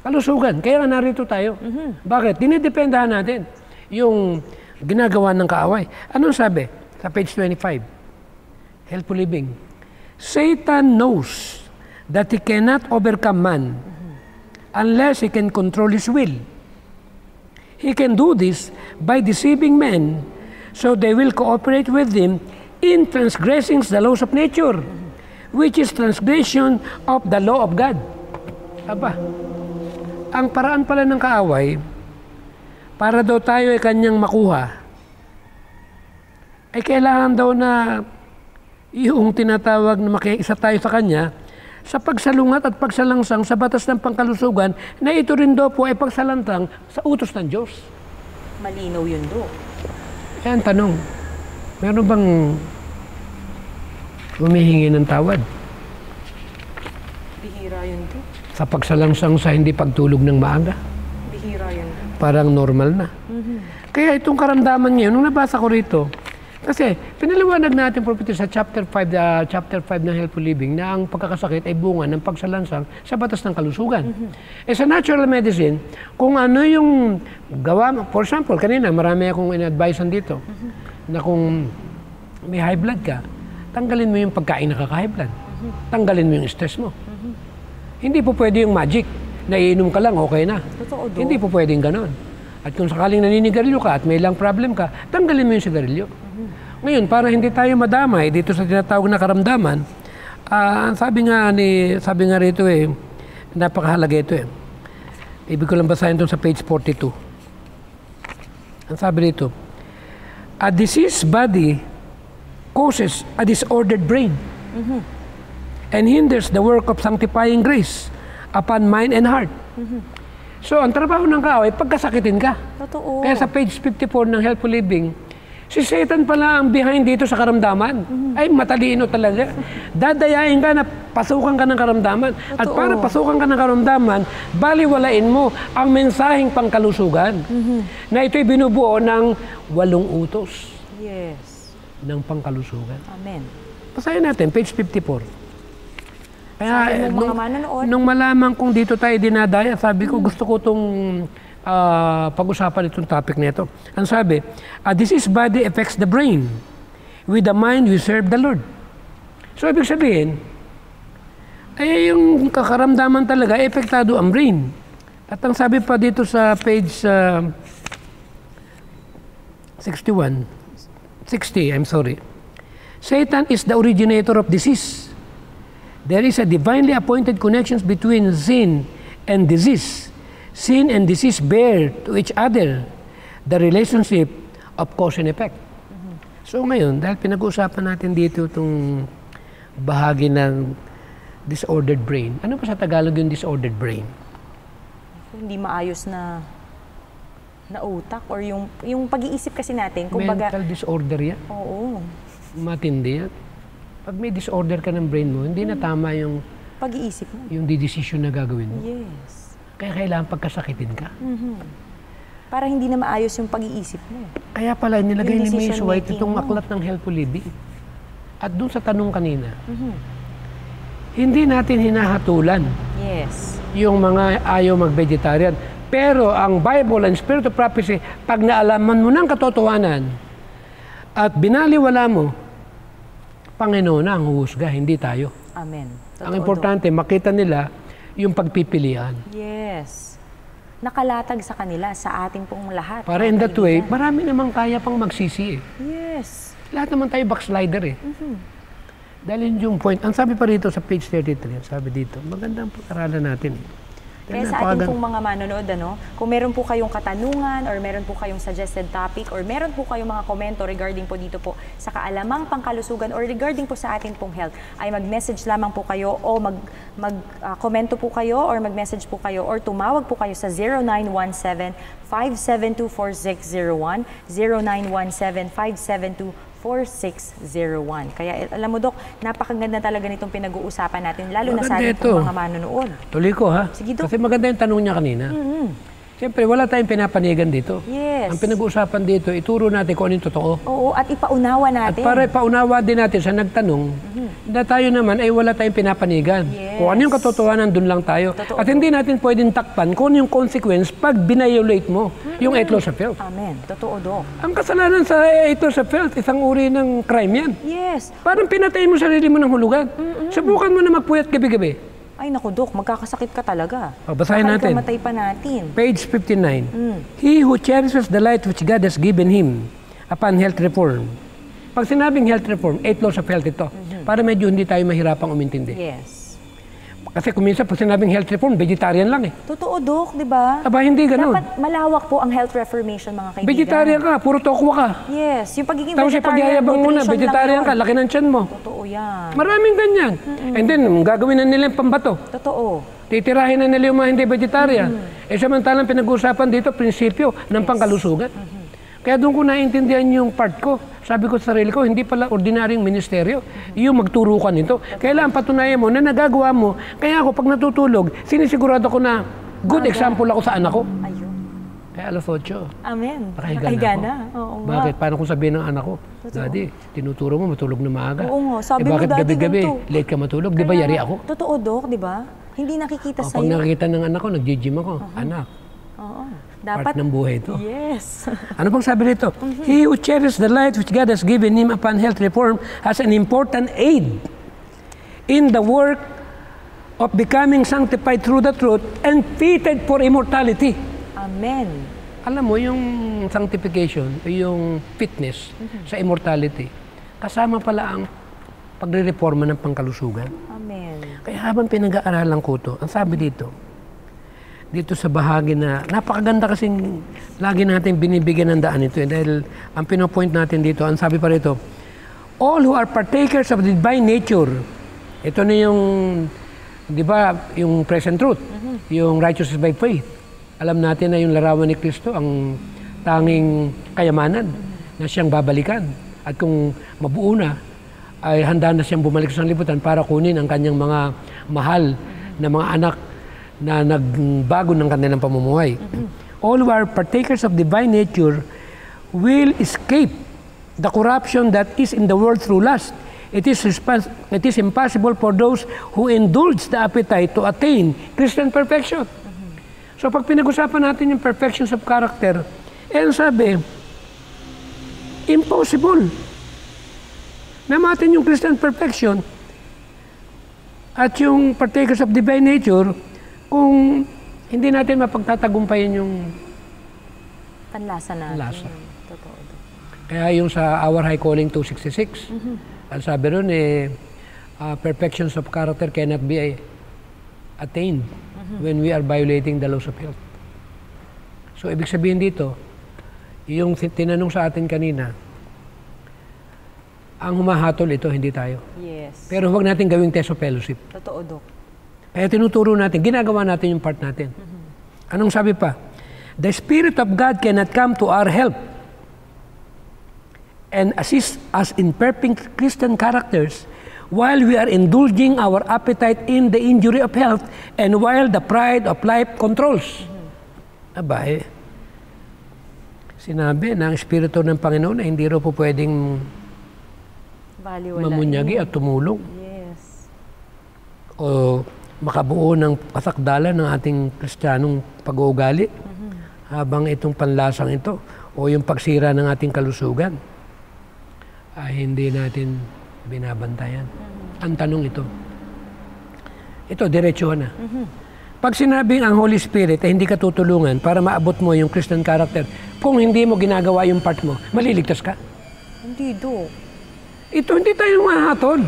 kalusugan. Kaya nga narito tayo. Bakit? Dinidependahan natin yung ginagawa ng kaaway. Anong sabi? Sa page 25. Healthful Living. Satan knows that he cannot overcome man unless he can control his will. He can do this by deceiving men so they will cooperate with him in transgressing the laws of nature, which is transgression of the law of God. Aba, ang paraan pala ng kaaway, para daw tayo ay kanyang makuha, ay kailangan daw na yung tinatawag na makiisa tayo sa Kanya sa pagsalungat at pagsalangsang sa batas ng pangkalusugan na ito rin daw po ay pagsalantang sa utos ng Diyos. Malinaw yun, Dok. Kaya ang tanong, meron bang humihingi ng tawad? Bihira yun, Dok. Sa pagsalangsang sa hindi pagtulog ng maaga? Bihira yun, Dok. Parang normal na. Kaya itong karamdaman ngayon, nung nabasa ko rito, kasi pinaliwanag natin prophecy sa chapter 5 ng Healthful Living na ang pagkakasakit ay bunga ng pagsalansang sa batas ng kalusugan. Eh sa natural medicine, kung ano yung gawa, for example, kanina marami akong in-advisean dito na kung may high blood ka, tanggalin mo yung pagkain na kaka-high blood. Tanggalin mo yung stress mo. Hindi po pwede yung magic na iinom ka lang, okay na. Totoo, Dok. Hindi po pwedeng ganon. At kung sakaling naninigarilyo ka at may lang problem ka, tanggalin mo yung sigarilyo. Ngayon, para hindi tayo madamay dito sa tinatawag na karamdaman, sabi nga rito napakahalaga ito Ibig ko lang basahin ito sa page 42. Ang sabi rito, a diseased body causes a disordered brain and hinders the work of sanctifying grace upon mind and heart. So, ang trabaho ng kao ay pagkasakitin ka. Totoo. Kaya sa page 54 ng Healthful Living, si Satan pala ang behind dito sa karamdaman. Ay, matalino talaga. Dadayain ka na pasukan ka ng karamdaman. Totoo. At para pasukan ka ng karamdaman, baliwalain mo ang mensaheng pangkalusugan. Na ito'y binubuo ng 8 utos Yes. ng pangkalusugan. Amen. Basahin natin, page 54. Sabi mo, mga manonood. Nung malaman kong dito tayo dinadaya, sabi ko, gusto ko itong pag-usapan itong topic na ito. Ang sabi, a diseased body affects the brain. With the mind, we serve the Lord. So, ibig sabihin, ay yung kakaramdaman talaga, epektado ang brain. At ang sabi pa dito sa page 60, Satan is the originator of disease. There is a divinely appointed connection between sin and disease. Sin and disease bear to each other the relationship of cause and effect. So ngayon, dahil pinag-uusapan natin dito itong bahagi ng disordered brain. Ano pa sa Tagalog yung disordered brain? Hindi maayos na utak or yung pag-iisip kasi natin. Kumbaga, Mental disorder yan. oo. Matindi yan. Pag may disorder ka ng brain mo, hindi na tama yung Pag-iisip mo. yung decision na gagawin mo. Yes. Kaya kailangan pagkasakitin ka. Para hindi na maayos yung pag-iisip mo. Kaya pala nilagay Yung ni Miss decision White making itong mo. aklat ng Healthful Living. At doon sa tanong kanina, hindi natin hinahatulan Yes. yung mga ayaw mag-vegetarian. Pero ang Bible and Spirit of Prophecy, pag naalaman mo ng katotohanan at binaliwala mo, Panginoon na ang huhusga, hindi tayo. Amen. Ang importante, makita nila yung pagpipilian. Yes. Nakalatag sa kanila, sa ating pong lahat. Para in that way, marami namang kaya pang magsisi Yes. Lahat naman tayo backslider Dahil yun yung point. Ang sabi pa rito sa page 33, sabi dito, magandang pag-aralan natin. Kaya sa ating pong mga manonood, kung meron po kayong katanungan or meron po kayong suggested topic or meron po kayong mga komento regarding po dito po sa kaalamang pangkalusugan or regarding po sa ating pong health, ay mag-message lamang po kayo o mag-komento po kayo or mag-message po kayo or tumawag po kayo sa 0917-572-4601, 0917-572-4601. Kaya alam mo, Dok, napakaganda talaga nitong pinag-uusapan natin, lalo na sa ating pong mga manonood. Tuloy ko ha. Sige, Dok. Kasi maganda yung tanong niya kanina. Siyempre, wala tayong pinapanigan dito. Yes. Ang pinag-uusapan dito, ituro natin kung ano yung totoo. Oo, at ipaunawa natin. At para ipaunawa din natin sa nagtanong, na tayo naman ay wala tayong pinapanigan. Yes. Kung ano yung katotohanan, dun lang tayo. Totoo. At hindi natin pwedeng takpan kung ano yung consequence pag binayolate mo yung 8 laws of health. Amen. Totoo, Dok. Ang kasalanan sa 8 laws of health, isang uri ng crime yan. Yes. Parang pinatay mo sarili mo ng hulugan. Subukan mo na magpuyat gabi-gabi. Ay, naku, Dok, magkakasakit ka talaga. Basahin natin. Kamatay pa natin. Page 59. He who cherishes the light which God has given him upon health reform. Pag sinabing health reform, 8 laws of health ito. Para medyo hindi tayo mahirapang umintindi. Yes. Kasi kung minsan, pag sinabing health reform, vegetarian lang eh. Totoo, Dok, di ba? Aba, hindi ganun. Dapat malawak po ang health reformation, mga kaibigan. Vegetarian ka, puro tokwa ka. Yes, yung pagiging Tapos vegetarian, pagyayabang mo na, nutrition vegetarian lang ka, yun. laki ng tiyan mo. Totoo yan. Maraming ganyan. And then, gagawin na nila yung pambato. Totoo. Titirahin na nila yung mga hindi vegetarian. Eh samantalang pinag-uusapan dito, prinsipyo ng pangkalusugan. Kaya doon ko naiintindihan yung part ko. Sabi ko sa sarili ko, hindi pala ordinaryong ministeryo. Yung magturo ka nito. Kailangan patunayan mo na nagagawa mo. Kaya ako, pag natutulog, sinisigurado ko na good example ako sa anak ko. Ayun. Kaya alas 8. Amen. Nakahiga na ako. Oo nga. Bakit? Paano kung sabihin ng anak ko? Daddy, tinuturo mo matulog na maaga. Oo nga. Sabi mo, bakit Daddy, gabi-gabi, ganito. late ka matulog? Di ba yari ako? Totoo, Dok, di ba? Hindi nakikita Pag sa'yo. nakikita ng anak ko, nag-gym ako. Anak, Oo. part Dapat. ng buhay ito. Yes. Ano bang sabi nito? He who cherishes the light which God has given him upon health reform has an important aid in the work of becoming sanctified through the truth and fitted for immortality. Amen. Alam mo, yung sanctification, yung fitness sa immortality, kasama pala ang pagre-reforma ng pangkalusugan. Amen. Kaya habang pinag-aaralan ko ito, ang sabi dito sa bahagi na napakaganda kasing lagi natin binibigyan ng daan ito. Dahil ang pinopoint natin dito, ang sabi pa rito, all who are partakers of the divine nature, ito na yung, di ba, yung present truth, yung righteousness by faith. Alam natin na yung larawan ni Kristo, ang tanging kayamanan na siyang babalikan. At kung mabuo na, ay handa na siyang bumalik sa sanglibutan para kunin ang kanyang mga mahal na mga anak na nagbago ng kanilang pamumuhay. All who are partakers of divine nature will escape the corruption that is in the world through lust. It is impossible for those who indulge the appetite to attain Christian perfection. So pag pinag-usapan natin yung perfections of character, ang sabi, impossible na matin yung Christian perfection at yung partakers of divine nature kung hindi natin mapagtatagumpayan yung Panlasa natin. lasa. Totoo. Kaya yung sa Our High Calling 266, ang sabi ron perfections of character cannot be attained when we are violating the laws of health. So ibig sabihin dito, yung tinanong sa atin kanina, ang humahatol ito, hindi tayo. Yes. Pero huwag natin gawing test of fellowship. Totoo, Dok. Kaya tinuturo natin, ginagawa natin yung part natin. Anong sabi pa? The Spirit of God cannot come to our help and assist us in perfect Christian characters while we are indulging our appetite in the injury of health and while the pride of life controls. Aba sinabi na ang Espiritu ng Panginoon na hindi rin po pwedeng mamunyagi at tumulong. Yes. O makabuo ng kasakdalan ng ating Kristiyanong pag-uugali habang itong panlasang ito o yung pagsira ng ating kalusugan ay hindi natin binabantayan. Ang tanong ito diretsuhan na. Pag sinabing ang Holy Spirit ay hindi ka tutulungan para maabot mo yung Christian character, kung hindi mo ginagawa yung part mo, maliligtas ka. Hindi, Dok. Ito, hindi tayo mahatol.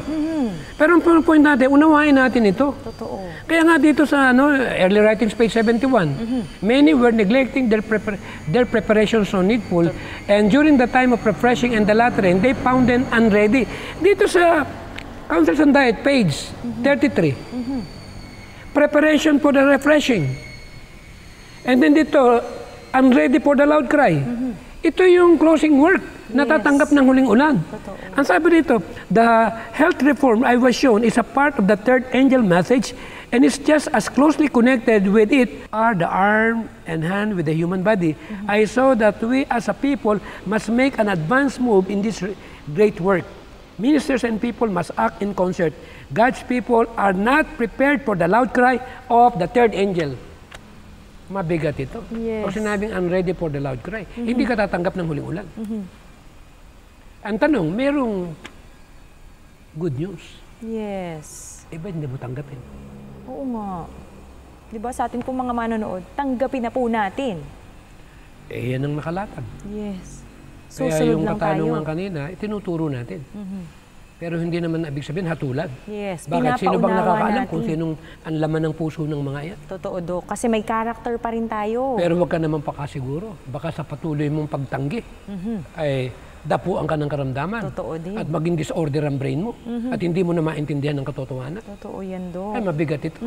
Pero ang point natin, unawain natin ito. Totoo. Kaya nga dito sa early writings, page 71, many were neglecting their preparations so needful, and during the time of refreshing and the latrine, they found them unready. Dito sa Counsels on Diet, page 33, preparation for the refreshing. And then dito, unready for the loud cry. Ito yung closing work, natatanggap ng huling ulan. Totoo. Ang sabi dito, the health reform I was shown is a part of the third angel message and is just as closely connected with it are the arm and hand with the human body. I saw that we as a people must make an advanced move in this great work. Ministers and people must act in concert. God's people are not prepared for the loud cry of the third angel. Mabigat ito. Yes. Pag sinabing unready for the loud cry, hindi ka tatanggap ng huling ulan. Ang tanong, merong good news. Yes. Iba hindi mo tanggapin. Oo nga. Di ba sa atin pong mga manonood, tanggapin na po natin. Yan ang nakalatag. Yes. Kaya Susunod yung lang tayo. katanungan kanina, tinuturo natin. Pero hindi naman ibig sabihin hatulan. Yes, Bakit? Sino bang nakakaalam natin kung sinong ang laman ng puso ng mga yan? Totoo, Dok. Kasi may character pa rin tayo. Pero huwag ka naman pakasiguro. Baka sa patuloy mong pagtanggi, ay dapuan ka ng karamdaman. Totoo din. At maging disorder ang brain mo. At hindi mo na maintindihan ng katotohanan. Totoo yan, Dok. Ay, mabigat ito.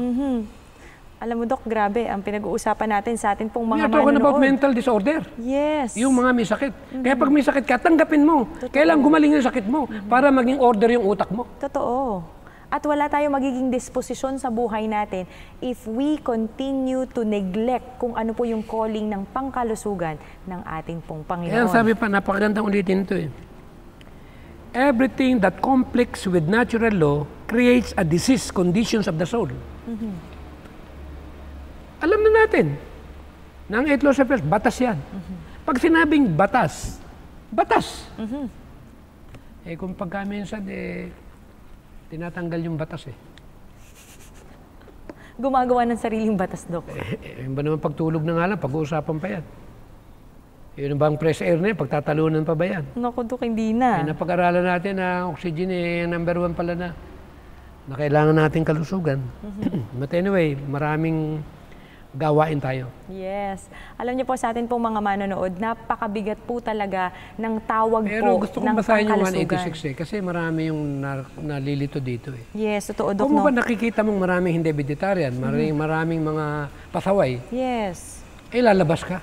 Alam mo, Dok, grabe. Ang pinag-uusapan natin sa atin pong We mga are talking about manonood. mental disorder. Yes. Yung mga may sakit. Kaya pag may sakit ka, tanggapin mo. Kailangan gumaling yung sakit mo para maging order yung utak mo. Totoo. At wala tayong magiging disposisyon sa buhay natin if we continue to neglect kung ano po yung calling ng pangkalusugan ng ating pong Panginoon. Kaya sabi pa, napakagandang ulitin ito eh. Everything that conflicts with natural law creates a disease conditions of the soul. Alam na natin na ang 8 laws of Earth, batas yan. Pag sinabing batas, batas. Eh kung pagka minsan, tinatanggal yung batas eh. Gumagawa ng sariling batas, Dok. Yung ba naman pagtulog na nga lang, pag-uusapan pa yan. Yun ba ang fresh air na yan, pagtatalunan pa ba yan? Naku, Dok, hindi na. Napag-aralan natin na oxygen number 1 pala na kailangan natin kalusugan. But anyway, maraming gawain tayo. Yes. Alam niyo po sa atin pong mga manonood, napakabigat po talaga ng tawag Pero po gusto ng kong basahin yung pangkalusugan. 186 kasi marami yung nalilito dito eh. Yes, totoo, Dok, Kung mo no? ba nakikita mong maraming hindi vegetarian, maraming mga pasaway, Yes. lalabas ka.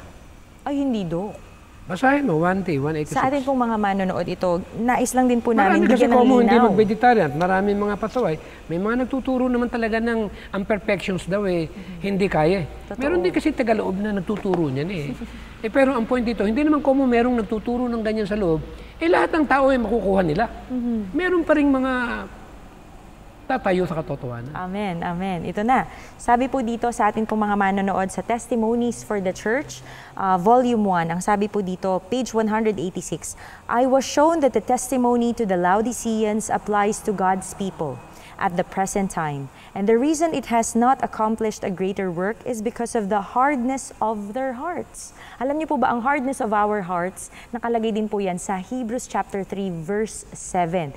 Ay, hindi, Dok. Basahin mo, 186. Sa atin pong mga manonood ito, nais lang din po Marami namin kasi bigyan ng kung hindi linaw. mag-vegetarian, maraming mga pasaway, may mga nagtuturo naman talaga ng ang perfections daw eh, hindi kaya. Totoo. Meron din kasi tagaloob na nagtuturo niyan eh. Pero ang point dito, hindi naman kung merong nagtuturo ng ganyan sa loob, lahat ng tao ay makukuha nila. Meron pa rin mga tatayo sa katotohanan. Amen, amen. Ito na. Sabi po dito sa atin pong mga manonood sa Testimonies for the Church, Volume 1, ang sabi po dito, page 186, I was shown that the testimony to the Laodiceans applies to God's people at the present time. And the reason it has not accomplished a greater work is because of the hardness of their hearts. Alam niyo po ba, ang hardness of our hearts, nakalagay din po yan sa Hebrews chapter 3, verse 7.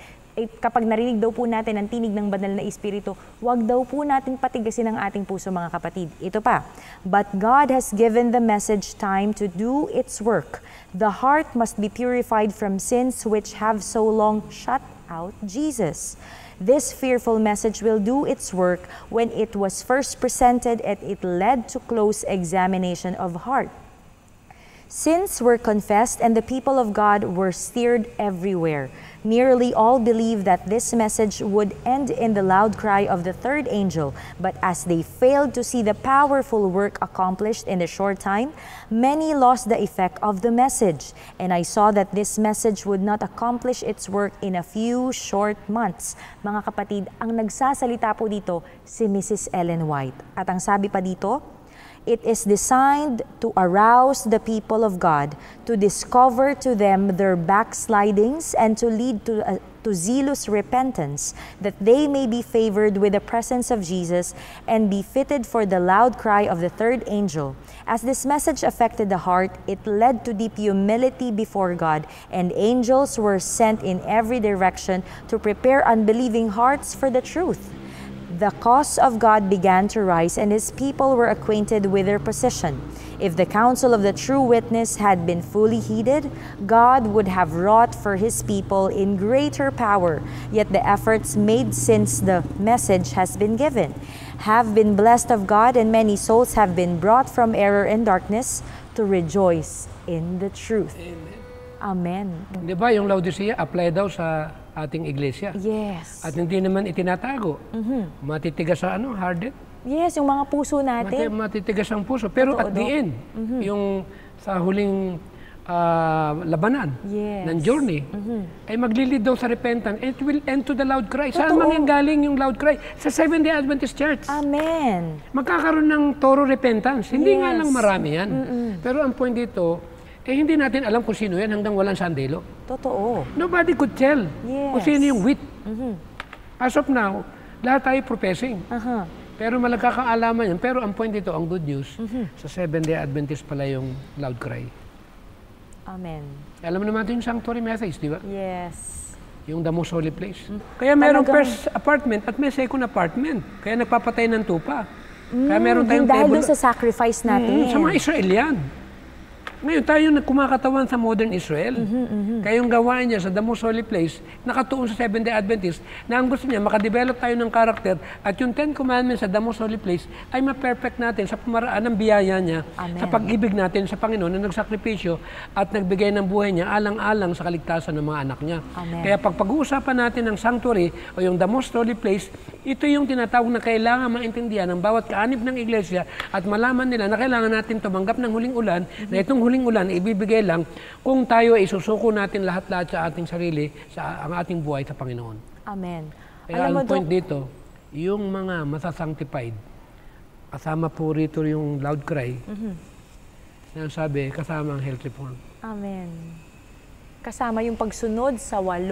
Kapag narinig daw po natin ang tinig ng banal na Espiritu, wag daw po natin patigasin ang ating puso, mga kapatid. Ito pa, but God has given the message time to do its work. The heart must be purified from sins which have so long shut out Jesus. This fearful message will do its work when it was first presented and it led to close examination of heart. Sins were confessed and the people of God were stirred everywhere. Nearly all believed that this message would end in the loud cry of the third angel, but as they failed to see the powerful work accomplished in a short time, many lost the effect of the message. And I saw that this message would not accomplish its work in a few short months. Mga kapatid, ang nagsasalita po dito si Mrs. Ellen White. At ang sabi pa dito, it is designed to arouse the people of God, to discover to them their backslidings, and to lead to zealous repentance, that they may be favored with the presence of Jesus and be fitted for the loud cry of the third angel. As this message affected the heart, it led to deep humility before God, and angels were sent in every direction to prepare unbelieving hearts for the truth. The cause of God began to rise, and his people were acquainted with their position. If the counsel of the true witness had been fully heeded, God would have wrought for his people in greater power. Yet the efforts made since the message has been given have been blessed of God, and many souls have been brought from error and darkness to rejoice in the truth. Amen. Di ba yung Laodicea apply daw sa ating iglesia? Yes. At hindi naman itinatago. Matitigas sa hearted. Yes, yung mga puso natin. Matitigas ang puso. Pero Totoo, at the end, yung sa huling labanan ng journey, ay maglilid daw sa repentance. It will end to the loud cry. Saan manggagaling yung loud cry? Sa Seventh-day Adventist Church. Amen. Magkakaroon ng thorough repentance. Hindi nga lang marami yan. Pero ang point dito, hindi natin alam kung sino yan hanggang walang sandelo. Totoo. Nobody could tell kung sino yung wit. As of now, lahat tayo professing. Pero malagkakaalaman yan. Pero ang point dito, ang good news, sa Seventh-day Adventist pala yung loud cry. Amen. Alam mo naman ito yung sanctuary message, di ba? Yes. yung the most holy place. Kaya mayroong first apartment at may second apartment. Kaya nagpapatay ng tupa. Kaya meron tayong dahil table. dun sa sacrifice natin. Sa mga Israelian. Ngayon, tayo nagkumakatawan sa modern Israel. Kaya yung gawain niya sa the most holy place, nakatuon sa Seventh-day Adventist, na ang gusto niya, makadevelop tayo ng karakter at yung 10 Commandments sa the most holy place ay ma-perfect natin sa pamaraan ng biyaya niya, sa pag-ibig natin sa Panginoon na nagsakripisyo at nagbigay ng buhay niya alang-alang sa kaligtasan ng mga anak niya. Amen. Kaya pag-uusapan natin ng sanctuary o yung the most holy place, ito yung tinatawag na kailangan maintindihan ng bawat kaanib ng iglesia at malaman nila na kailangan natin tumanggap ng huling ulan, na itong huling ulan ibibigay lang kung tayo ay isusuko natin lahat-lahat sa ating sarili, sa ang ating buhay sa Panginoon. Amen. Kaya ang point dito, yung mga masasanctified, kasama po rito yung loud cry, na sabi, kasama ang health reform. Amen. Kasama yung pagsunod sa 8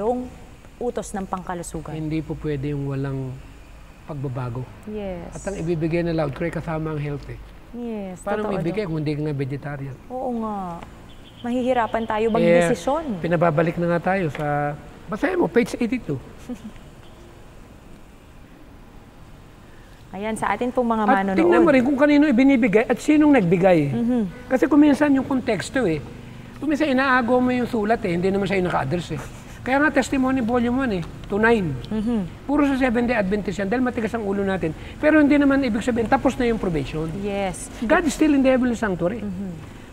utos ng pangkalusugan. Hindi po pwede yung walang pagbabago. Yes. At ang ibibigay na loud cry, kasama ang health eh. Yes, Paano totoo ibigay kung hindi ka nga vegetarian? Oo nga. Mahihirapan tayo magdesisyon. Pinababalik na nga tayo sa, basahin mo, page 82. Ayan, sa atin pong mga At manonood. tingnan mo rin kung kanino ibinibigay at sinong nagbigay. Kasi kuminsan yung konteksto eh. Kuminsan inaago mo yung sulat eh, hindi naman siya yung naka-address eh. Kaya nga testimony volume 1 eh, to 9. Puro sa Seventh-day Adventist yan dahil matigas ang ulo natin. Pero hindi naman ibig sabihin, tapos na yung probation. Yes. God is still in the heavenly sanctuary.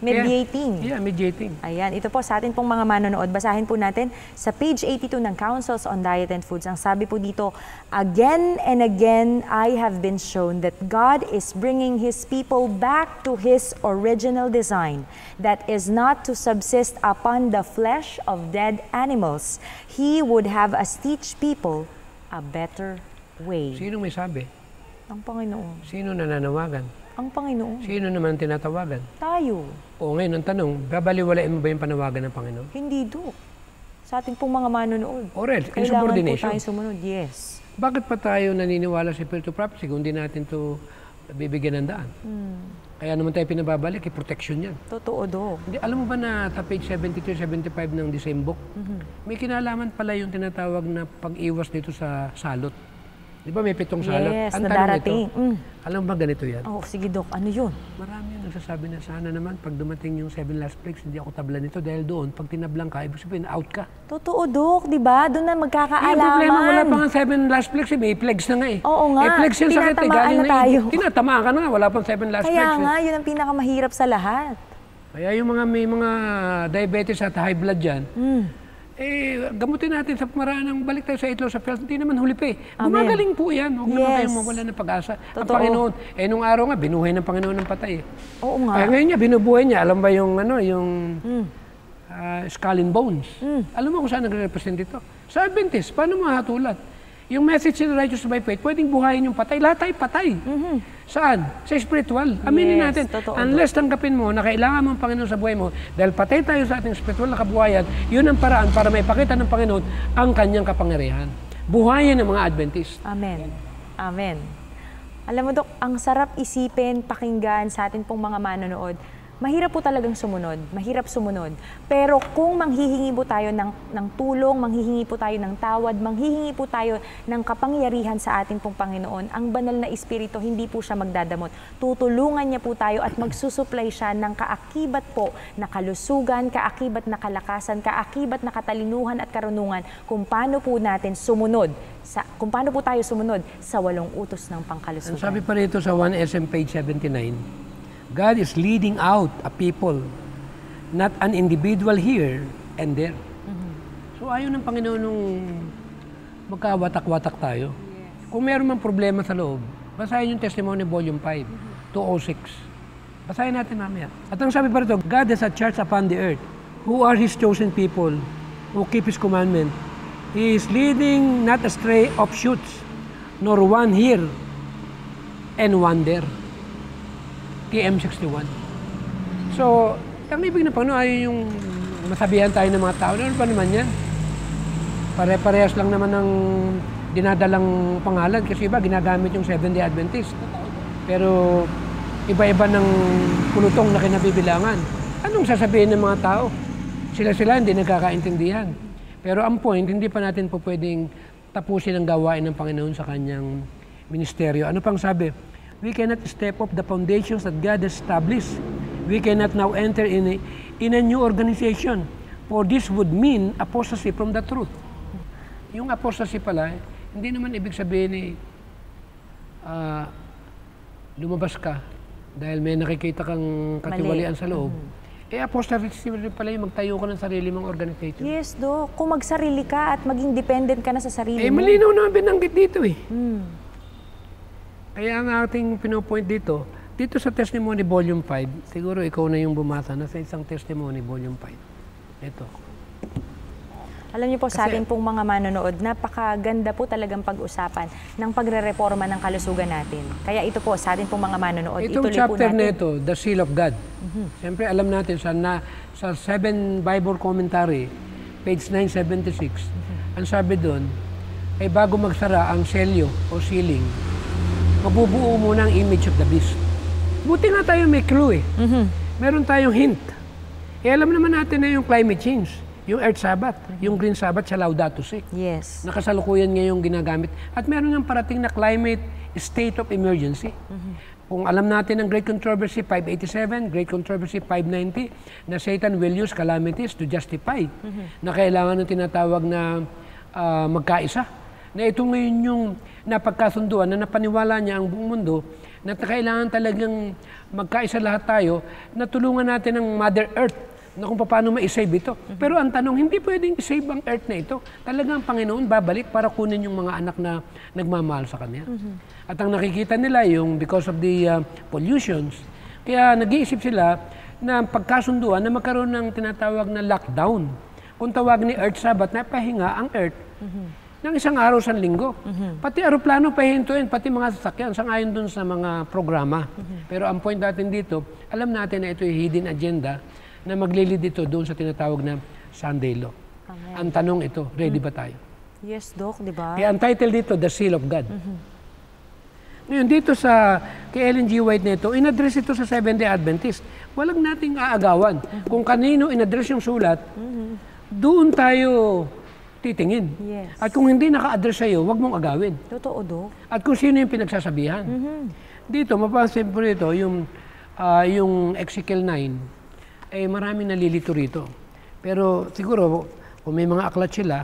Mediating. Yeah, mediating. Ayan, ito po sa atin pong mga manonood. Basahin po natin sa page 82 ng Councils on Diet and Foods. Ang sabi po dito, again and again I have been shown that God is bringing His people back to His original design, that is not to subsist upon the flesh of dead animals. He would have us teach people a better way. Sino may sabi? Ang Panginoon. Sino nananawagan? Ang Panginoon. Sino naman tinatawagan? Tayo. O ngayon, ang tanong, babaliwalain mo ba yung panawagan ng Panginoon? Hindi do. Sa ating pong mga manonood. Or else, Kailangan insubordination. po tayo sumunod. Yes. Bakit pa tayo naniniwala sa spiritual prophecy kung hindi natin to bibigyan ng daan? Kaya naman tayo pinababalik, protection yan. Totoo do. Hindi, alam mo ba na sa page 73-75 ng the same book, may kinalaman pala yung tinatawag na pag-iwas dito sa salot. Di ba may 7 salot? Yes, Ang na tanong darating. ito, alam mo ba ganito yan? Oh, sige Dok, ano yun? Marami yung nagsasabi na sana naman pag dumating yung 7 last plagues, hindi ako tabla nito dahil doon, pag tinablang ka, ibig sabihin, out ka. Totoo Dok, di ba? Doon na magkakaalaman. Yung problema, wala pa nga 7 last plagues, may plagues na nga eh. Oo nga, plagues yung sakit, tinatamaan na tayo. Tinatamaan ka na nga, wala pang 7 last plagues. Kaya nga, yun ang pinakamahirap sa lahat. Kaya yung mga may mga diabetes at high blood dyan, gamutin natin sa pamaraan ng balik tayo sa 8 laws of health. Hindi naman huli pa eh. Gumagaling po yan. Huwag naman tayong mawala ng pag-asa. Ang Panginoon, nung araw nga, binuhay ng Panginoon ng patay eh. Oo nga. Ngayon niya, binubuhay niya. Alam ba yung, skull and bones? Alam mo kung saan nagre-represent ito? Sa Adventist, paano mahatulan? Yung message in righteous by faith, pwedeng buhayin yung patay. Lahat tayo patay. Saan? Sa spiritual. Aminin natin. Unless tanggapin mo na kailangan mo ang Panginoon sa buhay mo, dahil patay tayo sa ating spiritual na kabuhayan, yun ang paraan para may pakita ng Panginoon ang kanyang kapangyarihan. Buhayin ng mga Adventist. Amen. Amen. Alam mo Dok, ang sarap isipin, pakinggan sa atin pong mga manonood. Mahirap po talagang sumunod, mahirap sumunod. Pero kung manghihingi po tayo ng tulong, manghihingi po tayo ng tawad, manghihingi po tayo ng kapangyarihan sa ating pong Panginoon, ang banal na Espiritu, hindi po siya magdadamot. Tutulungan niya po tayo at magsusupply siya ng kaakibat po na kalusugan, kaakibat na kalakasan, kaakibat na katalinuhan at karunungan kung paano po natin sumunod, kung paano po tayo sumunod sa 8 utos ng pangkalusugan. Ang sabi pa rito sa 1 SM page 79, God is leading out a people, not an individual here and there. So ayaw ng Panginoon nung magkawatak-watak tayo. Kung meron mang problema sa loob, basahin yung testimony volume 5, 206. Basahin natin mamaya. At ang sabi pa rito, God has a church upon the earth, who are His chosen people, who keep His commandment. He is leading not astray offshoots, nor one here and one there. KM61. So, ang ibig na Panginoon ay yung masabihan tayo ng mga tao. Ano ba naman yan? Pare-parehas lang naman ng dinadalang pangalan kasi iba ginagamit yung Seventh-day Adventist. Pero iba-iba ng pulutong na kinabibilangan. Anong sasabihin ng mga tao? Sila hindi nagkakaintindihan. Pero ang point, hindi pa natin po pwedeng tapusin ang gawain ng Panginoon sa kanyang ministeryo. Ano pang sabi? We cannot step up the foundations that God has established. We cannot now enter in a new organization. For this would mean apostasy from the truth. Yung apostasy pala, hindi naman ibig sabihin lumabas ka dahil may nakikita kang katiwalian sa loob. Apostasy pala yung magtayo ka ng sarili mong organization. Yes, Dok. Kung magsarili ka at maging dependent ka na sa sarili mo. Malinaw naman binanggit dito Kaya ang ating pinopoint dito sa Testimony Volume 5, siguro ikaw na yung bumasa na sa isang Testimony Volume 5. Ito. Alam niyo po, sa ating pong mga manonood, napakaganda po talagang pag-usapan ng pagre-reforma ng kalusugan natin. Kaya ito po, sa ating pong mga manonood, itong ituloy chapter po natin. na ito, The Seal of God. Siyempre, alam natin, sa 7 Bible Commentary, page 976, ang sabi doon, ay bago magsara ang selyo o sealing, mabubuo muna ang image of the beast. Buti nga tayo may clue Meron tayong hint. Alam naman natin na yung climate change. Yung Earth Sabbath, yung Green Sabbath sa Laudato Si. Yes. Nakasalukuyan ngayong ginagamit. At meron ng parating na climate state of emergency. Kung alam natin ang Great Controversy 587, Great Controversy 590, na Satan will use calamities to justify na kailangan ng tinatawag na magkaisa. Na ito ngayon yung napagkasunduan na napaniwala niya ang buong mundo na kailangan talagang magkaisa lahat tayo na tulungan natin ang Mother Earth na kung paano ma-save ito. Pero ang tanong, hindi pwedeng i-save ang earth na ito. Talagang ang Panginoon babalik para kunin yung mga anak na nagmamahal sa Kanya. At ang nakikita nila yung because of the pollutions, kaya nag-iisip sila na pagkasunduan na magkaroon ng tinatawag na lockdown. Kung tawag ni Earth Sabbath na pahinga ang earth ng isang araw sa linggo. Pati aeroplano pahintuin, pati mga sasakyan, sangayon dun sa mga programa. Pero ang point natin dito, alam natin na ito yung hidden agenda na maglilid ito doon sa tinatawag na Sunday Law. Amen. Ang tanong ito, ready ba tayo? Yes, Doc, di ba? Kaya ang title dito, The Seal of God. Ngayon, dito sa kay Ellen G. White nito, in-address ito sa Seventh-day Adventist. Walang nating aagawan. Kung kanino in-address yung sulat, doon tayo titingin. Yes. At kung hindi naka-address sa'yo, huwag mong agawin. Totoo, Doc. At kung sino yung pinagsasabihan. Dito, mapapansin po rito, yung Ezekiel 9, maraming nalilito rito. Pero siguro, kung may mga aklat sila,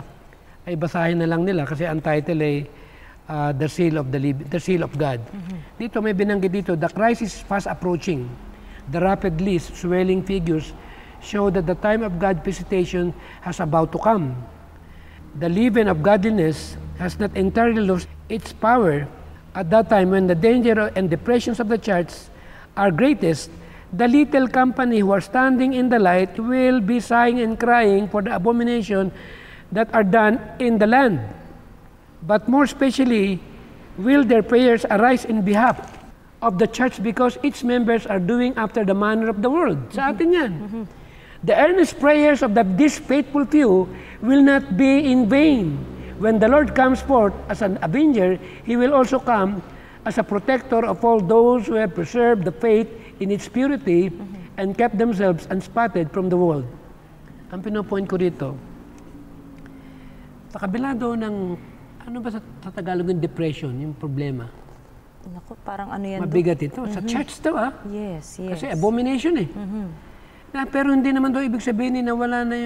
ay basahin na lang nila kasi ang title ay The Seal of God. Dito may binanggit dito, the crisis is fast approaching. The rapidly swelling figures show that the time of God's visitation has about to come. The leaven of godliness has not entirely lost its power. At that time, when the danger and depressions of the church are greatest, the little company who are standing in the light will be sighing and crying for the abomination that are done in the land. But more especially, will their prayers arise in behalf of the church because its members are doing after the manner of the world. Sa atin yan. The earnest prayers of this faithful few will not be in vain. When the Lord comes forth as an avenger, He will also come as a protector of all those who have preserved the faith in its purity and kept themselves unspotted from the world. Ang pinopoint ko rito, sa kabila doon ng, ano ba sa Tagalog yung depression, yung problema? Naku, parang ano yan, mabigat ito. Sa church to, Yes, yes. Kasi abomination pero hindi naman daw ibig sabihin nawala na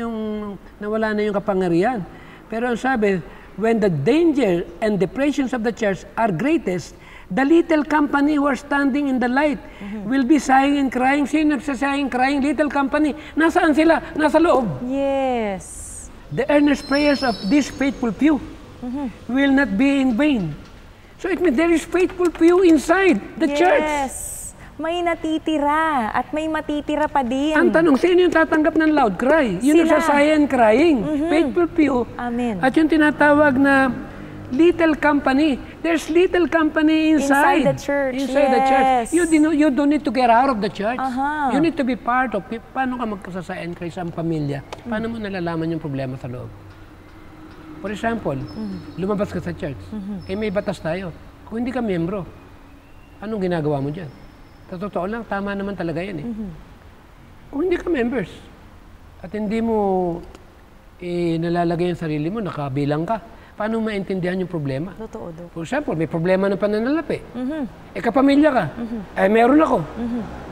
yung kapangyarihan. Pero ang sabi, when the danger and depressions of the church are greatest, the little company who are standing in the light will be sighing and crying. Sino nagsasaying and crying? Little company. Nasaan sila? Nasa loob. Yes. The earnest prayers of this faithful few will not be in vain. So it means there is faithful few inside the church. Yes. May natitira at may matitira pa din. Ang tanong, sino yung tatanggap ng loud cry? Yung nagsasaya and crying. Faithful few. Amen. At yung tinatawag na little company. There's little company inside the church. Inside the church. You don't need to get out of the church. You need to be part of it. Paano ka magkasasaya and cry sa pamilya? Paano mo nalalaman yung problema sa loob? For example, lumabas ka sa church. May batas tayo. Kung hindi ka membro, anong ginagawa mo dyan? Sa totoo lang, tama naman talaga yan Kung hindi ka members at hindi mo nalalagay yung sarili mo, nakabilang ka. Paano maintindihan yung problema? Totoo, Dok. For example, may problema ng pananalapi. Kapamilya ka. Meron ako.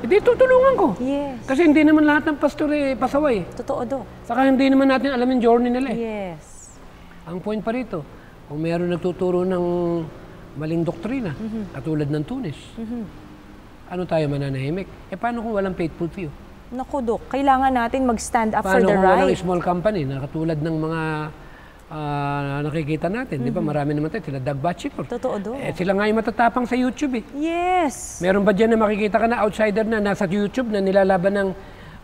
Hindi, tutulungan ko. Yes. Kasi hindi naman lahat ng pastor pasaway. Totoo, Dok. Saka hindi naman natin alam yung journey nila. Yes. Ang point pa rito, kung meron nagtuturo ng maling doktrina, katulad ng Tunis, ano tayo mananahimik? Paano kung walang faithful few? Naku, Dok, kailangan natin mag-stand up for Paano the kung walang right. small company na katulad ng mga nakikita natin, di ba? Marami naman tayo, sila Doug Batchiford. Totoo, Dok. Sila nga yung matatapang sa YouTube Yes. Meron ba dyan na makikita ka na outsider na nasa YouTube na nilalaban ng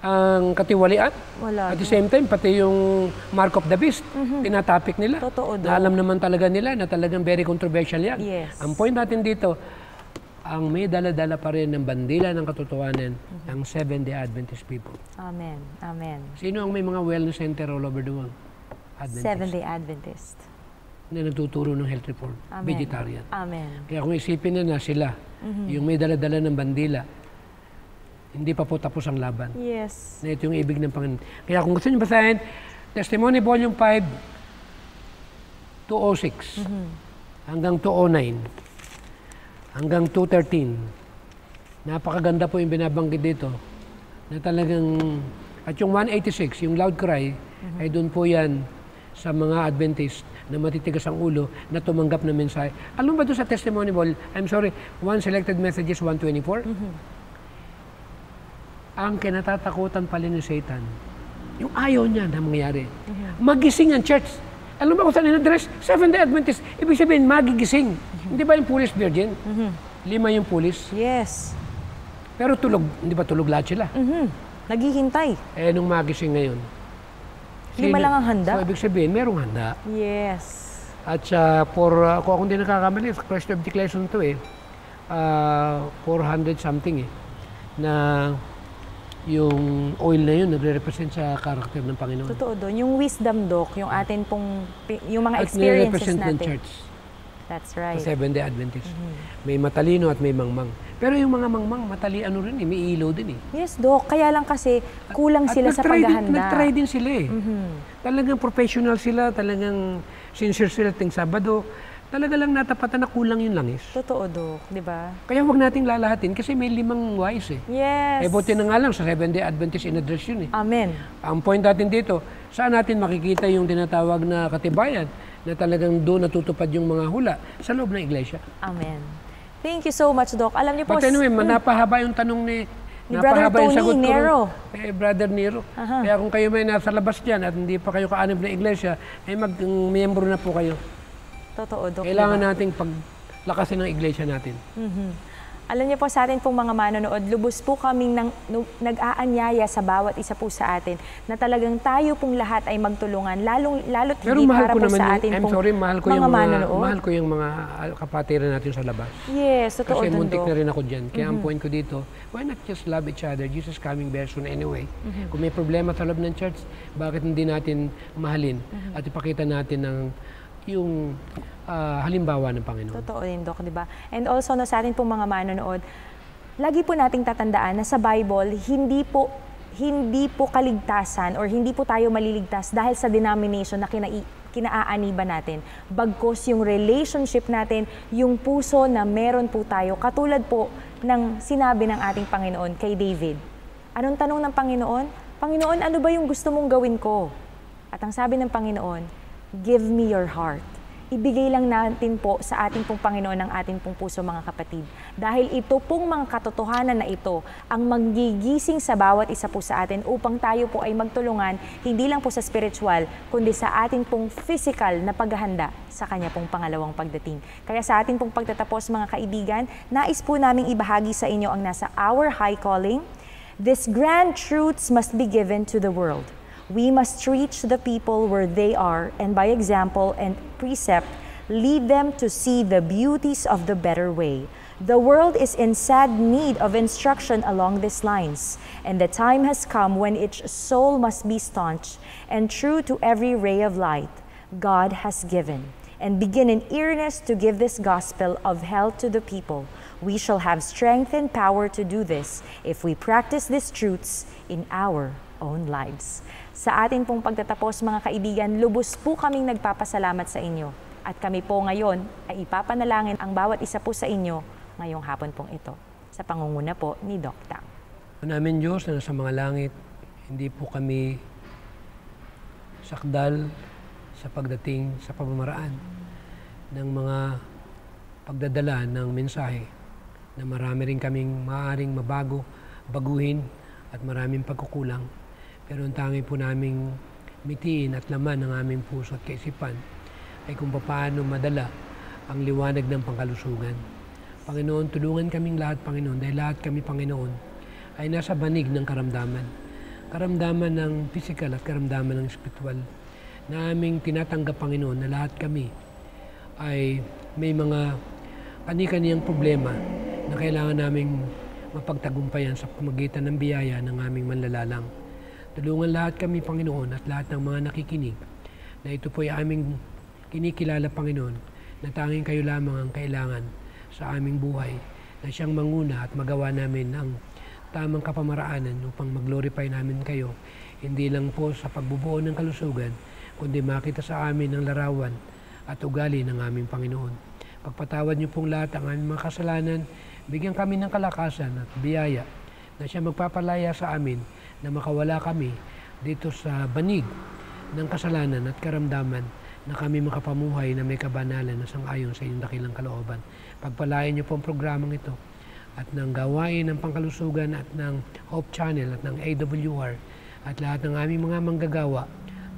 ang katiwalian? Wala. At the same time, pati yung Mark of the Beast, tinatapik nila. Totoo, Dok. Na alam naman talaga nila na talagang very controversial yan. Yes. Ang point natin dito, ang may dala-dala pa rin ng bandila ng katotohanan ng Seventh-day Adventist people. Amen. Amen. Sino ang may mga wellness center all over the world? Adventist. Seventh-day Adventist. Na nagtuturo ng health reform. Amen. Vegetarian. Amen. Kaya kung isipin na sila, yung may dala-dala ng bandila, hindi pa po tapos ang laban. Yes. Na ito yung ibig ng Panginoon. Kaya kung gusto niyo basahin, Testimony Volume 5, 206, hanggang 209, hanggang 213. Napakaganda po yung binabanggit dito. Na talagang, at yung 186, yung loud cry, ay doon po yan sa mga Adventist na matitigas ang ulo na tumanggap ng mensahe. Alam ba doon sa Testimony Volume, One Selected Messages 124? Ang kinatatakutan pala ni Satan, yung ayaw niya na mangyari. Magising ang church. Alam ba kung saan in-address? Seventh-day Adventist. Ibig sabihin, magigising. Hindi ba yung Police Virgin? 5 yung police. Yes. Pero tulog. Hindi ba tulog lahat sila? Naghihintay. Nung magising ngayon. 5 lang ang handa. So, ibig sabihin, merong handa. Yes. At kung hindi nakakamali, Christ of Declaration to 400 something na yung oil na yun nagre-represent sa karakter ng Panginoon. Totoo doon. Yung wisdom, Doc, yung atin pong, yung mga At experiences nire-represent ng natin. church. That's right. Sa Seventh-day Adventist. May matalino at may mangmang. Pero yung mga mangmang, ano rin may ilaw din Yes, Doc. Kaya lang kasi kulang sila sa paghahanda. Nag-try din sila Talagang professional sila, talagang sincere sila ting Sabado. Talaga lang natapatan na kulang yung langis. Totoo, Doc. Di ba? Kaya huwag nating lalahatin kasi may 5 wise Yes. Buti na nga lang sa Seventh-day Adventist in-address yun Amen. Ang point natin dito, saan natin makikita yung tinatawag na katibayan na talagang doon natutupad yung mga hula sa loob ng iglesia. Amen. Thank you so much, Doc. Alam niyo po... But anyway, napahaba yung tanong ni Brother Tony Nero. Brother Nero. Kaya kung kayo may nasa labas dyan at hindi pa kayo kaanib na iglesia, mag-miyembro na po kayo. Totoo, Doc. Kailangan nating paglakasin ng iglesia natin. Alam niyo po sa atin pong mga manonood, lubos po kaming nag-aanyaya sa bawat isa po sa atin na talagang tayo pong lahat ay magtulungan, lalo't hindi para po sa atin pong mga manonood. Mahal ko yung mga kapatiran natin sa labas. Yes, totoo. Kasi muntik na rin ako dyan. Kaya ang point ko dito, why not just love each other? Jesus coming very soon anyway. Kung may problema sa loob ng church, bakit hindi natin mahalin at ipakita natin ng yung halimbawa ng Panginoon. Totoo din, Doc, di ba? And also, sa atin pong mga manonood, lagi po nating tatandaan na sa Bible, hindi po kaligtasan or hindi po tayo maliligtas dahil sa denomination na kinaaaniban natin. Bagkus yung relationship natin, yung puso na meron po tayo, katulad po ng sinabi ng ating Panginoon kay David. Anong tanong ng Panginoon? Panginoon, ano ba yung gusto mong gawin ko? At ang sabi ng Panginoon, give me your heart. Ibigay lang natin po sa ating pong Panginoon ang ating pong puso, mga kapatid. Dahil ito pong mga katotohanan na ito ang magigising sa bawat isa po sa atin upang tayo po ay magtulungan, hindi lang po sa spiritual, kundi sa ating pong physical na paghahanda sa Kanya pong pangalawang pagdating. Kaya sa ating pong pagtatapos, mga kaibigan, nais po naming ibahagi sa inyo ang nasa Our High Calling. These grand truths must be given to the world. We must reach the people where they are, and by example and precept, lead them to see the beauties of the better way. The world is in sad need of instruction along these lines, and the time has come when each soul must be staunch and true to every ray of light God has given, and begin in earnest to give this gospel of health to the people. We shall have strength and power to do this if we practice these truths in our own lives. Sa atin pong pagtatapos mga kaibigan, lubos po kaming nagpapasalamat sa inyo. At kami po ngayon ay ipapanalangin ang bawat isa po sa inyo ngayong hapon pong ito. Sa pangunguna po ni Doc Tang. Namin Diyos na nasa mga langit, hindi po kami sakdal sa pagdating sa pamamaraan ng mga pagdadala ng mensahe na marami rin kaming maaaring baguhin at maraming pagkukulang. Pero ang tangi po naming mitiin at laman ng aming puso at kaisipan ay kung paano madala ang liwanag ng pangkalusugan. Panginoon, tulungan kaming lahat, Panginoon, dahil lahat kami, Panginoon, ay nasa banig ng karamdaman. Karamdaman ng physical at karamdaman ng spiritual na aming tinatanggap, Panginoon, na lahat kami ay may mga kani-kaniyang problema na kailangan naming mapagtagumpayan sa pamagitan ng biyaya ng aming manlalalang. Tulungan lahat kami, Panginoon, at lahat ng mga nakikinig na ito po ay aming kinikilala, Panginoon, na tanging kayo lamang ang kailangan sa aming buhay, na siyang manguna at magawa namin ang tamang kapamaraanan upang mag-glorify namin kayo, hindi lang po sa pagbubuo ng kalusugan, kundi makita sa amin ang larawan at ugali ng aming Panginoon. Pagpatawad niyo pong lahat ang aming mga kasalanan, bigyan kami ng kalakasan at biyaya na siya magpapalaya sa amin na makawala kami dito sa banig ng kasalanan at karamdaman na kami makapamuhay na may kabanalan na sang-ayon sa inyong dakilang kalooban. Pagpalain niyo po ang programang ito at ng gawain ng pangkalusugan at ng Hope Channel at ng AWR at lahat ng aming mga manggagawa.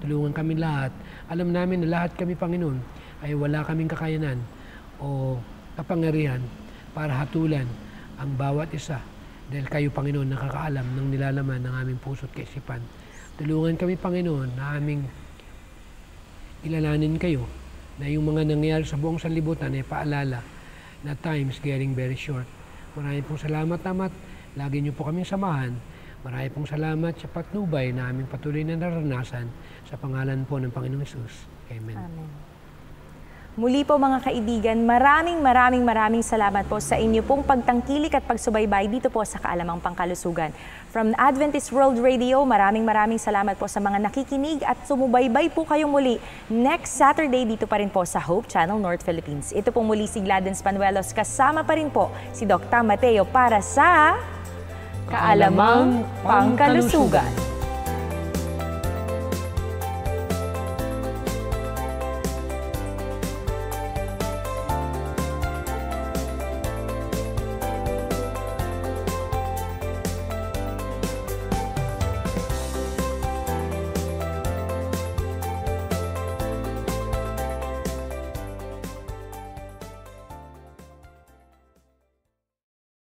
Tulungan kami lahat. Alam namin na lahat kami, Panginoon, ay wala kaming kakayanan o kapangyarihan para hatulan ang bawat isa dahil kayo, Panginoon, nakakaalam ng nilalaman ng aming puso at kaisipan. Tulungan kami, Panginoon, na aming ilalanin kayo na yung mga nangyayari sa buong sanlibutan ay paalala na time's getting very short. Maraming pong salamat, Amat. Lagi niyo po kaming samahan. Maraming pong salamat sa patnubay na aming patuloy na naranasan sa pangalan po ng Panginoong Hesus. Amen. Amen. Muli po mga kaibigan, maraming salamat po sa inyo pong pagtangkilik at pagsubaybay dito po sa Kaalamang Pangkalusugan. From Adventist World Radio, maraming salamat po sa mga nakikinig at sumubaybay po kayong muli next Saturday dito pa rin po sa Hope Channel North Philippines. Ito pong muli si Gladys Panuelos, kasama pa rin po si Dr. Mateo para sa Kaalamang Pangkalusugan.